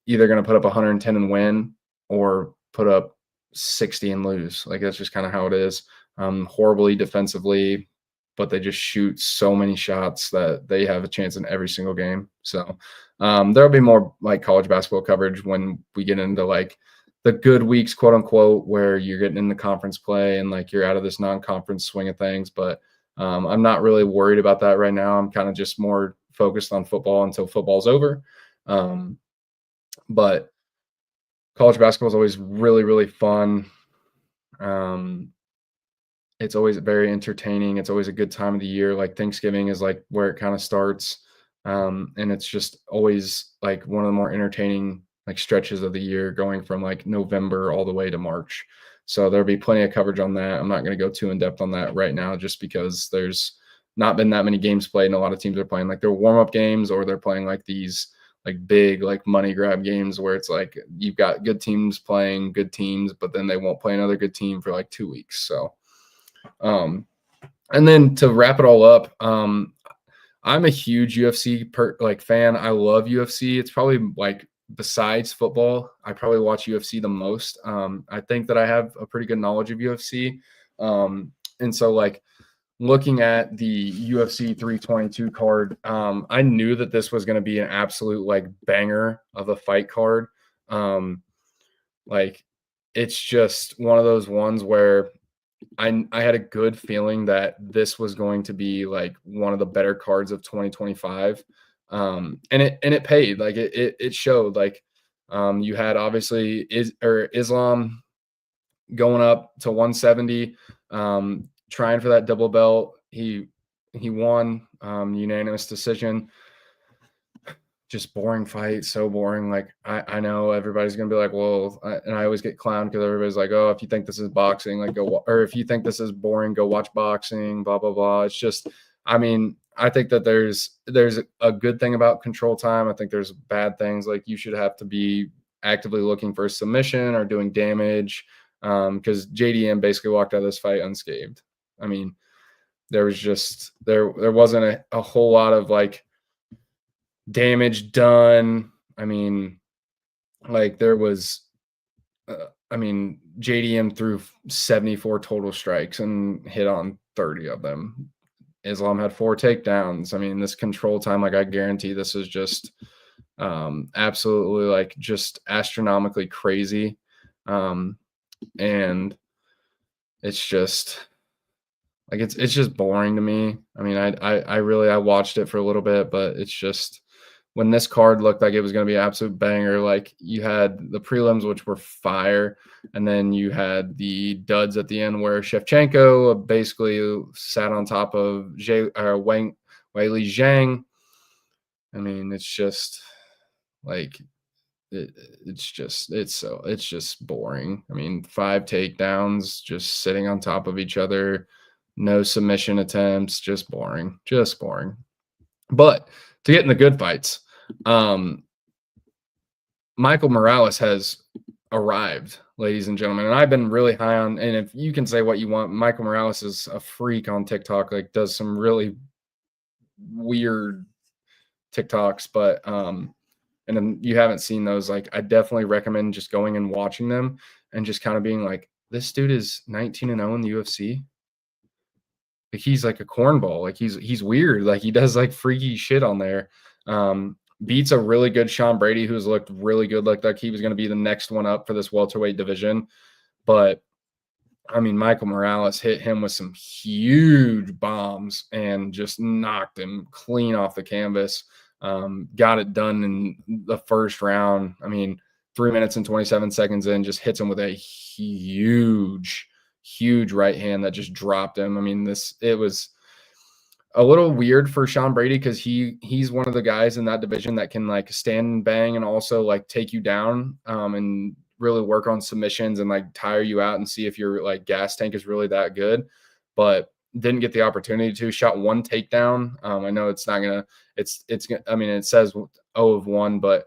either going to put up 110 and win or put up 60 and lose. Like, that's just kind of how it is. Horribly defensively, but they just shoot so many shots that they have a chance in every single game. So there'll be more like college basketball coverage when we get into like the good weeks, quote unquote, where you're getting into conference play and like you're out of this non-conference swing of things. But I'm not really worried about that right now. I'm kind of just more focused on football until football's over. But college basketball is always really, really fun. It's always very entertaining. It's always a good time of the year. Like Thanksgiving is like where it kind of starts. And it's just always like one of the more entertaining like stretches of the year, going from like November all the way to March. So there'll be plenty of coverage on that. I'm not going to go too in depth on that right now, just because there's not been that many games played, and a lot of teams are playing like their warm-up games, or they're playing like these like big like money grab games where it's like you've got good teams playing good teams, but then they won't play another good team for like 2 weeks. So and then to wrap it all up, I'm a huge UFC fan. I love UFC. It's probably like, besides football, I probably watch UFC the most. I think that I have a pretty good knowledge of UFC. And so like looking at the UFC 322 card, I knew that this was going to be an absolute like banger of a fight card. Like, it's just one of those ones where I had a good feeling that this was going to be like one of the better cards of 2025. And it paid. Like it showed. Like you had obviously Islam going up to 170, trying for that double belt. He won, unanimous decision. Just boring fight, so boring. Like I know everybody's gonna be like, well, and I always get clowned because everybody's like, oh, if you think this is boxing, like or if you think this is boring, go watch boxing, blah blah blah. It's just, I mean, I think that there's a good thing about control time. I think there's bad things, like you should have to be actively looking for a submission or doing damage, because JDM basically walked out of this fight unscathed. I mean, there was just there wasn't a whole lot of like damage done. I mean, like there was, JDM threw 74 total strikes and hit on 30 of them. Islam had 4 takedowns. I mean, this control time, like I guarantee this is just absolutely like just astronomically crazy. And it's just like, it's just boring to me. I mean, I watched it for a little bit, but it's just, when this card looked like it was going to be an absolute banger, like you had the prelims, which were fire, and then you had the duds at the end where Shevchenko basically sat on top of Weili Zhang. I mean, it's just like it's just boring. I mean, 5 takedowns, just sitting on top of each other, no submission attempts, just boring. But to get in the good fights, Michael Morales has arrived, ladies and gentlemen, and I've been really high on, and if you can say what you want, Michael Morales is a freak on TikTok, like does some really weird TikToks, but and then you haven't seen those, like I definitely recommend just going and watching them and just kind of being like, this dude is 19-0 in the UFC. Like, he's like a cornball. Like he's weird. Like he does like freaky shit on there. Beats a really good Sean Brady, who's looked really good. Like he was going to be the next one up for this welterweight division. But I mean, Michael Morales hit him with some huge bombs and just knocked him clean off the canvas. Got it done in the first round. I mean, 3 minutes and 27 seconds in, just hits him with a huge huge right hand that just dropped him. I mean, it was a little weird for Sean Brady because he's one of the guys in that division that can like stand and bang and also like take you down and really work on submissions and like tire you out and see if your like gas tank is really that good. But didn't get the opportunity to. Shot one takedown. I know it's not gonna. It's. I mean, it says 0 of 1, but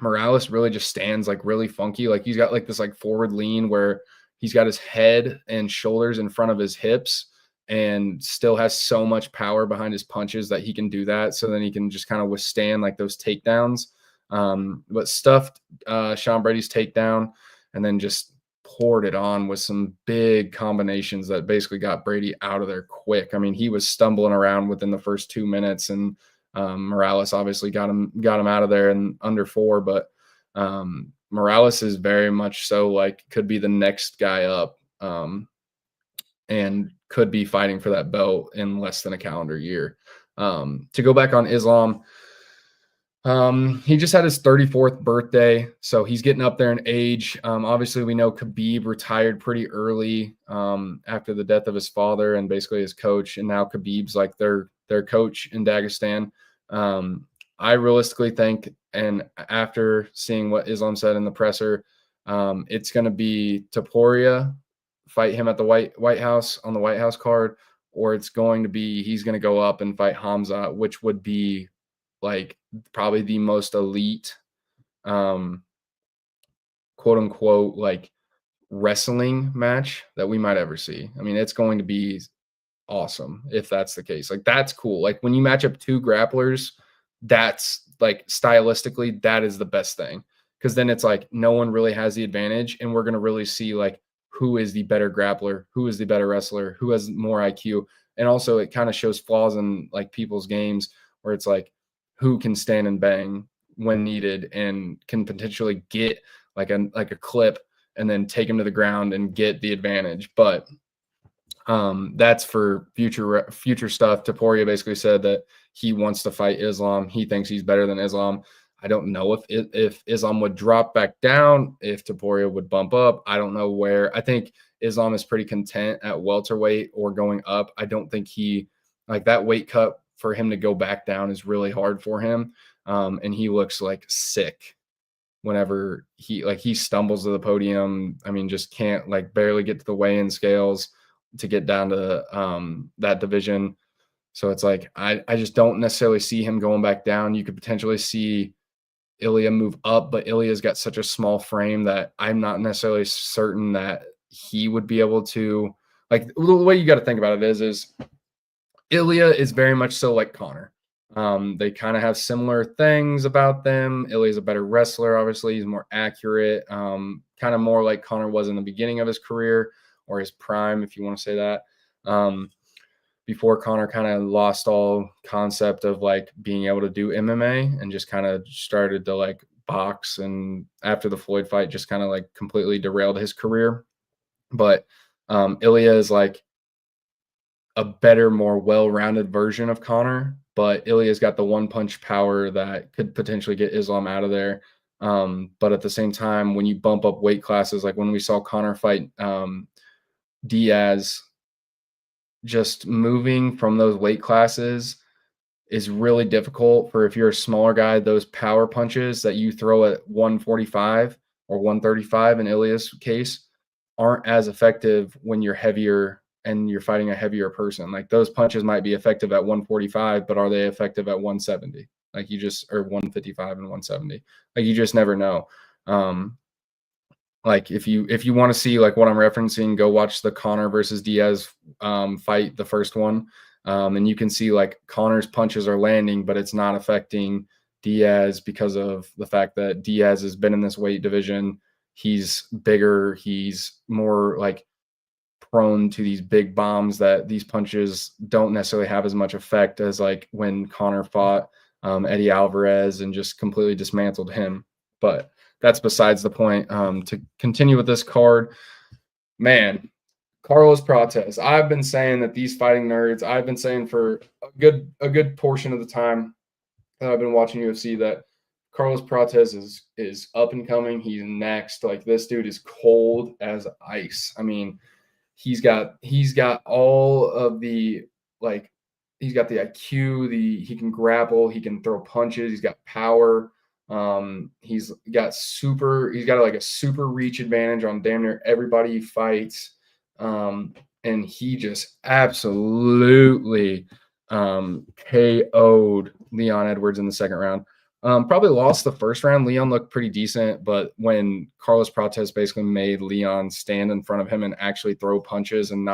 Morales really just stands like really funky. Like he's got like this like forward lean where he's got his head and shoulders in front of his hips and still has so much power behind his punches that he can do that. So then he can just kind of withstand like those takedowns. But stuffed Sean Brady's takedown and then just poured it on with some big combinations that basically got Brady out of there quick. I mean, he was stumbling around within the first 2 minutes, and Morales obviously got him out of there in under 4. But Morales is very much so like could be the next guy up. And could be fighting for that belt in less than a calendar year. To go back on Islam, he just had his 34th birthday, so he's getting up there in age. Obviously, we know Khabib retired pretty early after the death of his father and basically his coach, and now Khabib's like their coach in Dagestan. I realistically think, and after seeing what Islam said in the presser, it's going to be Topuria fight him at the White House on the White House card, or it's going to be he's going to go up and fight Hamza, which would be like probably the most elite, quote unquote, like wrestling match that we might ever see. I mean, it's going to be awesome if that's the case. Like that's cool. Like when you match up 2 grapplers, that's like stylistically, that is the best thing. Because then it's like no one really has the advantage, and we're going to really see like who is the better grappler, who is the better wrestler, who has more IQ. And also it kind of shows flaws in like people's games where it's like who can stand and bang when needed and can potentially get like a clip and then take him to the ground and get the advantage. But that's for future stuff. Topuria basically said that he wants to fight Islam. He thinks he's better than Islam. I don't know if Islam would drop back down, if Topuria would bump up. I don't know where. I think Islam is pretty content at welterweight or going up. I don't think he like that weight cut for him to go back down is really hard for him. And he looks like sick whenever he stumbles to the podium. I mean, just can't like barely get to the weigh-in scales to get down to that division. So it's like I just don't necessarily see him going back down. You could potentially see Ilya move up, but Ilya's got such a small frame that I'm not necessarily certain that he would be able to, like, the way you got to think about it is Ilya is very much so like Conor. They kind of have similar things about them. Ilya's a better wrestler, obviously. He's more accurate, kind of more like Conor was in the beginning of his career, or his prime, if you want to say that. Before Conor kind of lost all concept of like being able to do MMA and just kind of started to like box, and after the Floyd fight just kind of like completely derailed his career. But Ilya is like a better, more well-rounded version of Conor, but Ilya's got the one-punch power that could potentially get Islam out of there. But at the same time, when you bump up weight classes, like when we saw Conor fight Diaz, just moving from those weight classes is really difficult for, if you're a smaller guy, those power punches that you throw at 145 or 135 in Ilya's case aren't as effective when you're heavier and you're fighting a heavier person. Like those punches might be effective at 145, but are they effective at 170? Like you just, or 155 and 170. Like you just never know. Like if you want to see like what I'm referencing, go watch the Conor versus Diaz fight, the first one. And you can see like Conor's punches are landing, but it's not affecting Diaz because of the fact that Diaz has been in this weight division. He's bigger. He's more like prone to these big bombs that these punches don't necessarily have as much effect as like when Conor fought Eddie Alvarez and just completely dismantled him. But that's besides the point. To continue with this card, man, Carlos Prates. I've been saying that these fighting nerds, I've been saying for a good portion of the time that I've been watching UFC that Carlos Prates is up and coming. He's next. Like, this dude is cold as ice. I mean, he's got all of the, like, he's got the IQ, he can grapple, he can throw punches, he's got power. He's got like a super reach advantage on damn near everybody he fights. And he just absolutely KO'd Leon Edwards in the second round. Probably lost the first round. Leon looked pretty decent, but when Carlos Prates basically made Leon stand in front of him and actually throw punches and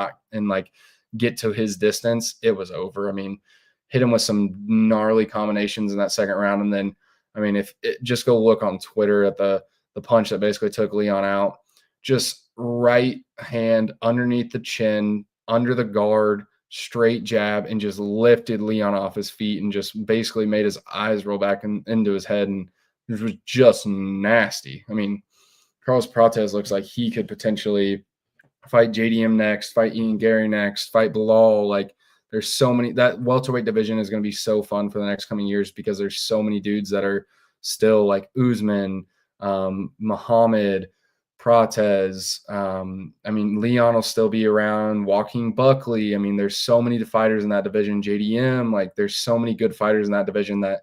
like get to his distance, it was over. I mean, hit him with some gnarly combinations in that second round. And then, I mean, just go look on Twitter at the punch that basically took Leon out. Just right hand underneath the chin, under the guard, straight jab, and just lifted Leon off his feet and just basically made his eyes roll back into his head. And it was just nasty. I mean, Carlos Prates looks like he could potentially fight JDM next, fight Ian Gary next, fight Bilal. Like, there's so many. That welterweight division is going to be so fun for the next coming years because there's so many dudes that are still like Usman, Muhammad, Prates. I mean, Leon will still be around. Joaquin Buckley. I mean, there's so many fighters in that division. JDM. Like, there's so many good fighters in that division that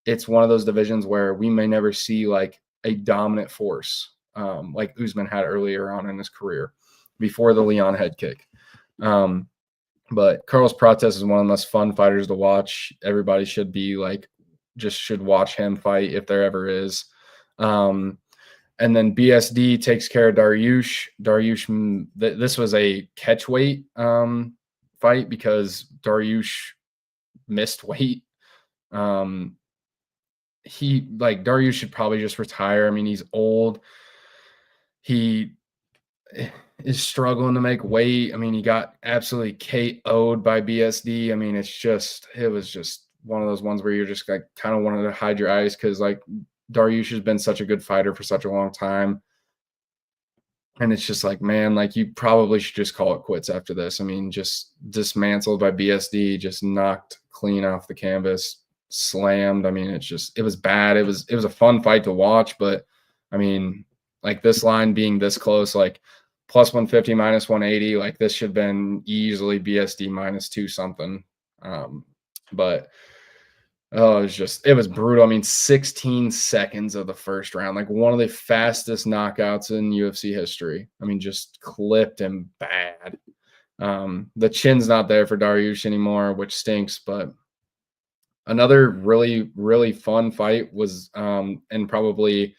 it's one of those divisions where we may never see like a dominant force like Usman had earlier on in his career before the Leon head kick. But Carlos Prates is one of the most fun fighters to watch. Everybody should be like, just should watch him fight if there ever is. And then BSD takes care of Dariush. Dariush, this was a catch weight fight because Dariush missed weight. Dariush should probably just retire. I mean, he's old. He is struggling to make weight. I mean, he got absolutely KO'd by BSD. I mean, it was just one of those ones where you're just like kind of wanted to hide your eyes because like Dariush has been such a good fighter for such a long time. And it's just like, man, like you probably should just call it quits after this. I mean, just dismantled by BSD, just knocked clean off the canvas, slammed. I mean, it was bad. It was a fun fight to watch, but I mean, like this line being this close, like plus 150, minus 180, like this should have been easily BSD minus 2 something. But it was brutal. I mean, 16 seconds of the first round, like one of the fastest knockouts in UFC history. I mean, just clipped him bad. The chin's not there for Dariush anymore, which stinks, but another really, really fun fight was, and probably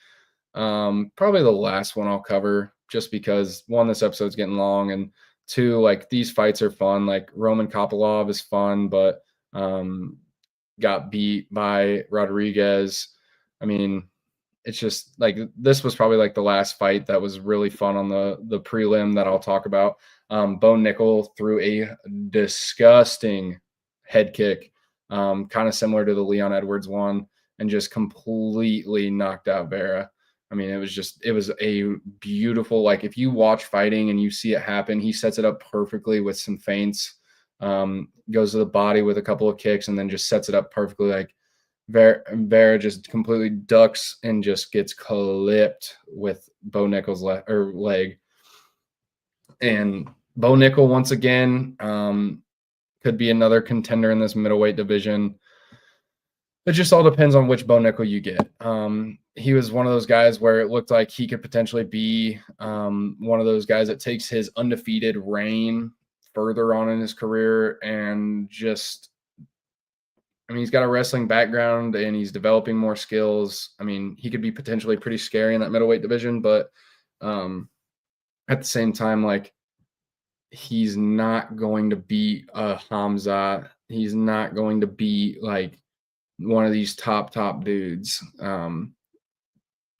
the last one I'll cover, just because one, this episode's getting long, and two, like these fights are fun. Like Roman Kopylov is fun, but got beat by Rodriguez. I mean, it's just like this was probably like the last fight that was really fun on the prelim that I'll talk about. Bo Nickel threw a disgusting head kick, kind of similar to the Leon Edwards one, and just completely knocked out Vera. I mean, it was a beautiful, like if you watch fighting and you see it happen, he sets it up perfectly with some feints, goes to the body with a couple of kicks, and then just sets it up perfectly. Like Vera just completely ducks and just gets clipped with Bo Nickel's leg. And Bo Nickel, once again, could be another contender in this middleweight division. It just all depends on which Bo Nickel you get. He was one of those guys where it looked like he could potentially be one of those guys that takes his undefeated reign further on in his career, and just, I mean, he's got a wrestling background and he's developing more skills. I mean, he could be potentially pretty scary in that middleweight division, but at the same time, like, he's not going to beat a Hamza. He's not going to beat like one of these top dudes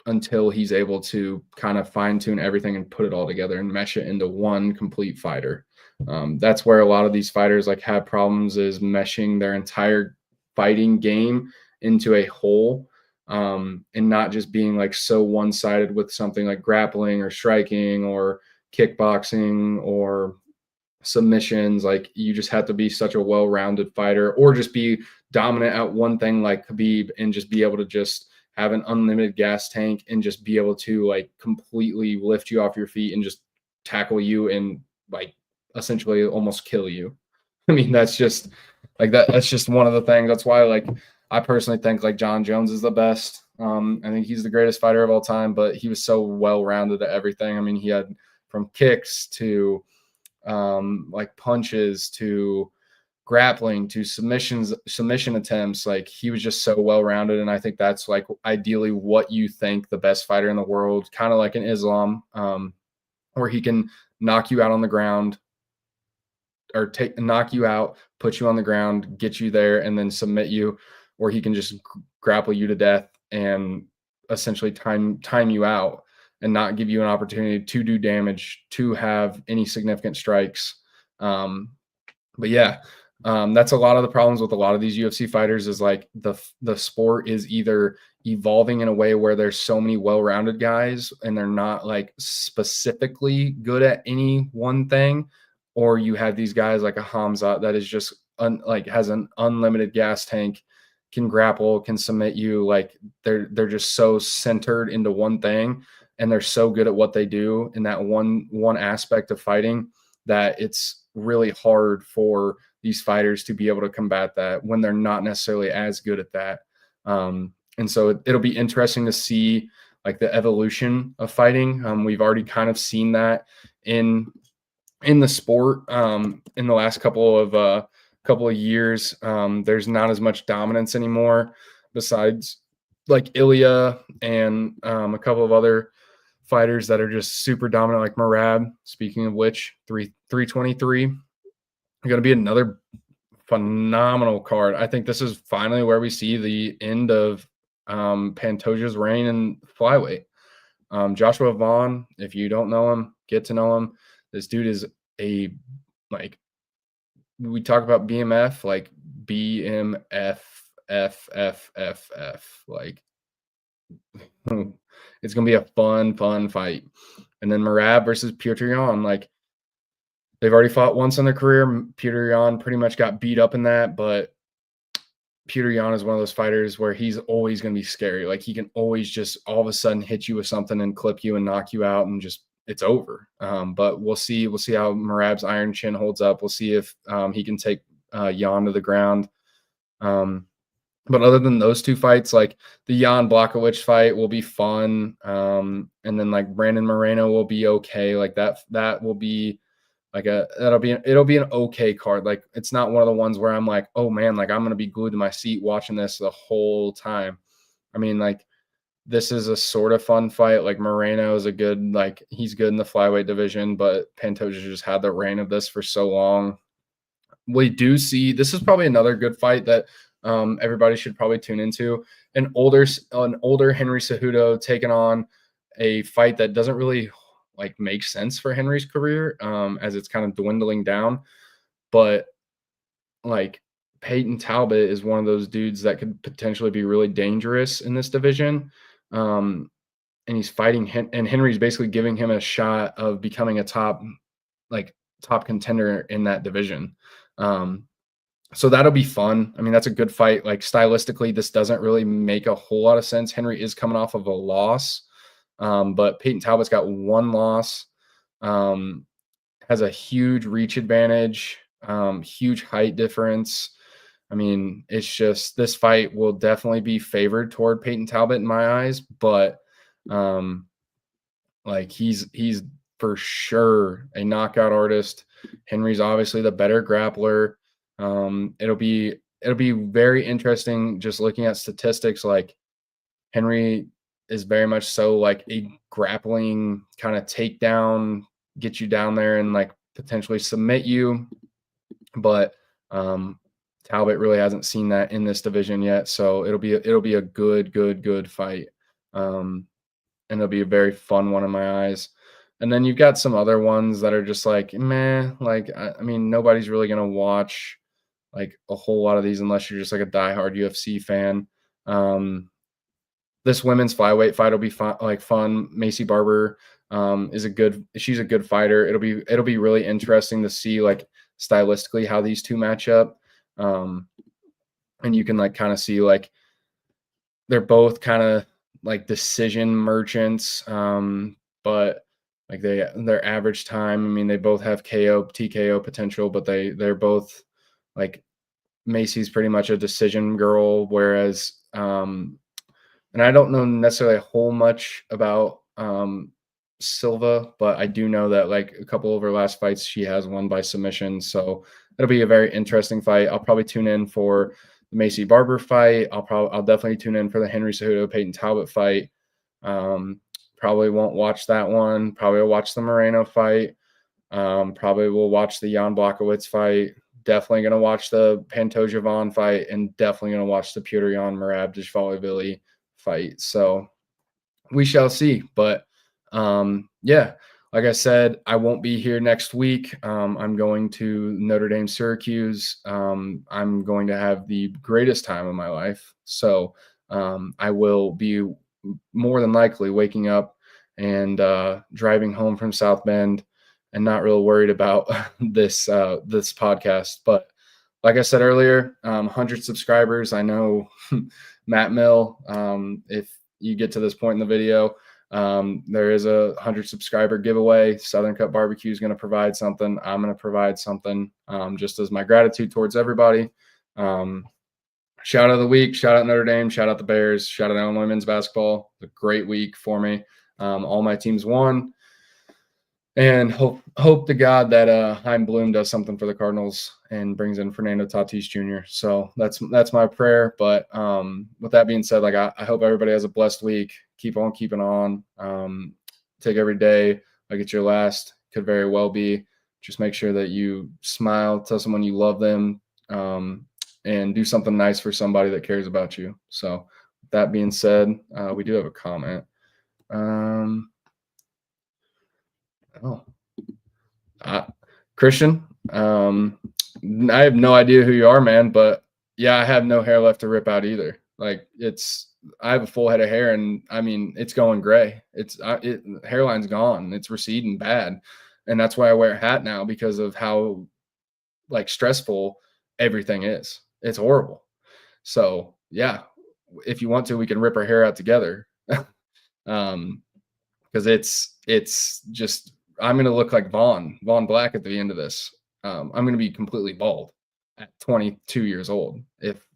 until he's able to kind of fine tune everything and put it all together and mesh it into one complete fighter. That's where a lot of these fighters like have problems, is meshing their entire fighting game into a whole, and not just being like so one-sided with something like grappling or striking or kickboxing or submissions. Like, you just have to be such a well-rounded fighter, or just be dominant at one thing like Khabib and just be able to just have an unlimited gas tank, and just be able to like completely lift you off your feet and just tackle you and like essentially almost kill you. I mean, that's just like that's just one of the things. That's why like I personally think like John Jones is the best. I think he's the greatest fighter of all time, but he was so well rounded at everything. I mean, he had from kicks to like punches to grappling to submission attempts. Like he was just so well rounded, and I think that's like ideally what you think the best fighter in the world, kind of like in Islam, where he can knock you out on the ground or knock you out, put you on the ground, get you there, and then submit you, or he can just grapple you to death and essentially time you out and not give you an opportunity to do damage, to have any significant strikes. But yeah, that's a lot of the problems with a lot of these UFC fighters is like the sport is either evolving in a way where there's so many well-rounded guys and they're not like specifically good at any one thing, or you have these guys like a Hamza that is just like has an unlimited gas tank, can grapple, can submit you. Like they're just so centered into one thing, and they're so good at what they do in that one aspect of fighting that it's really hard for these fighters to be able to combat that when they're not necessarily as good at that. And so it'll be interesting to see like the evolution of fighting. We've already kind of seen that in the sport in the last couple of years. There's not as much dominance anymore, besides like Ilya and a couple of other fighters that are just super dominant, like Merab. Speaking of which, 323 going to be another phenomenal card. I think this is finally where we see the end of Pantoja's reign in flyweight. Joshua Vaughn, if you don't know him, get to know him. This dude is like, we talk about BMF, like BMF, like it's going to be a fun fight. And then Merab versus Petr Yan, like they've already fought once in their career. Petr Yan pretty much got beat up in that, but Petr Yan is one of those fighters where he's always going to be scary. Like he can always just all of a sudden hit you with something and clip you and knock you out and just it's over. But we'll see how Merab's iron chin holds up. We'll see if he can take Yan to the ground. But other than those two fights, like the Jan Blachowicz fight will be fun. And then like Brandon Moreno will be okay. Like that will be like it'll be an okay card. Like it's not one of the ones where I'm like, oh man, like I'm going to be glued to my seat watching this the whole time. I mean, like this is a sort of fun fight. Like Moreno is a good, like he's good in the flyweight division, but Pantoja just had the reign of this for so long. We do see, this is probably another good fight that everybody should probably tune into. An older Henry Cejudo taking on a fight that doesn't really like make sense for Henry's career, as it's kind of dwindling down. But like Peyton Talbot is one of those dudes that could potentially be really dangerous in this division. And he's fighting and Henry's basically giving him a shot of becoming a top contender in that division. So that'll be fun. I mean, that's a good fight. Like stylistically, this doesn't really make a whole lot of sense. Henry is coming off of a loss, but Peyton Talbot's got one loss, has a huge reach advantage, huge height difference. I mean, it's just this fight will definitely be favored toward Peyton Talbot in my eyes, but like he's for sure a knockout artist. Henry's obviously the better grappler. It'll be very interesting just looking at statistics. Like Henry is very much so like a grappling kind of takedown, get you down there and like potentially submit you. But Talbot really hasn't seen that in this division yet. So it'll be a good fight. And it'll be a very fun one in my eyes. And then you've got some other ones that are just like, meh, like, I mean, nobody's really going to watch like a whole lot of these unless you're just like a diehard UFC fan. This women's flyweight fight will be fun. Macy Barber she's a good fighter. It'll be really interesting to see like stylistically how these two match up. And you can like kind of see like they're both kind of like decision merchants, but like their average time. I mean, they both have KO TKO potential, but they're both like Macy's pretty much a decision girl, whereas and I don't know necessarily a whole much about Silva, but I do know that like a couple of her last fights she has won by submission. So it'll be a very interesting fight. I'll probably tune in for the Macy Barber fight. I'll definitely tune in for the Henry Cejudo Peyton Talbot fight. Probably won't watch that one. Probably will watch the Moreno fight. Probably will watch the Jan Blachowicz fight. Definitely gonna watch the Pantoja Vaughn fight, and definitely gonna watch the Petr Yan Merab Dvalishvili fight. So we shall see. But yeah, like I said, I won't be here next week. I'm going to Notre Dame Syracuse. I'm going to have the greatest time of my life. So I will be more than likely waking up and driving home from South Bend and not real worried about this podcast. But like I said earlier, 100 subscribers. I know Matt Mill, if you get to this point in the video, there is a 100 subscriber giveaway. Southern Cut Barbecue is going to provide something. I'm going to provide something, just as my gratitude towards everybody. Shout out of the week, shout out Notre Dame, shout out the Bears, shout out Illinois men's basketball. It's a great week for me. All my teams won. And hope to God that Chaim Bloom does something for the Cardinals and brings in Fernando Tatis Jr. So that's my prayer. But with that being said, like I hope everybody has a blessed week. Keep on keeping on. Take every day like it's your last. Could very well be. Just make sure that you smile, tell someone you love them, and do something nice for somebody that cares about you. So with that being said, we do have a comment. Christian, I have no idea who you are, man, but yeah, I have no hair left to rip out either. Like I have a full head of hair, and I mean, it's going gray. Hairline's gone. It's receding bad. And that's why I wear a hat now, because of how like stressful everything is. It's horrible. So yeah, if you want to, we can rip our hair out together. Because it's just, I'm gonna look like Vaughn Black at the end of this. I'm gonna be completely bald at 22 years old if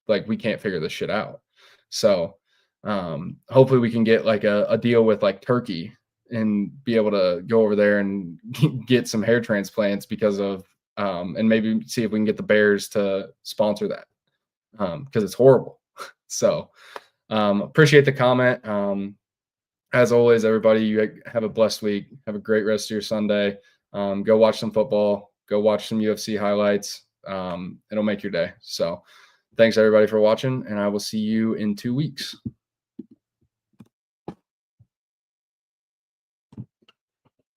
like we can't figure this shit out. So hopefully we can get like a deal with like Turkey and be able to go over there and get some hair transplants because of and maybe see if we can get the Bears to sponsor that, because it's horrible. So appreciate the comment. As always, everybody, you have a blessed week. Have a great rest of your Sunday. Go watch some football. Go watch some UFC highlights. It'll make your day. So thanks, everybody, for watching, and I will see you in 2 weeks.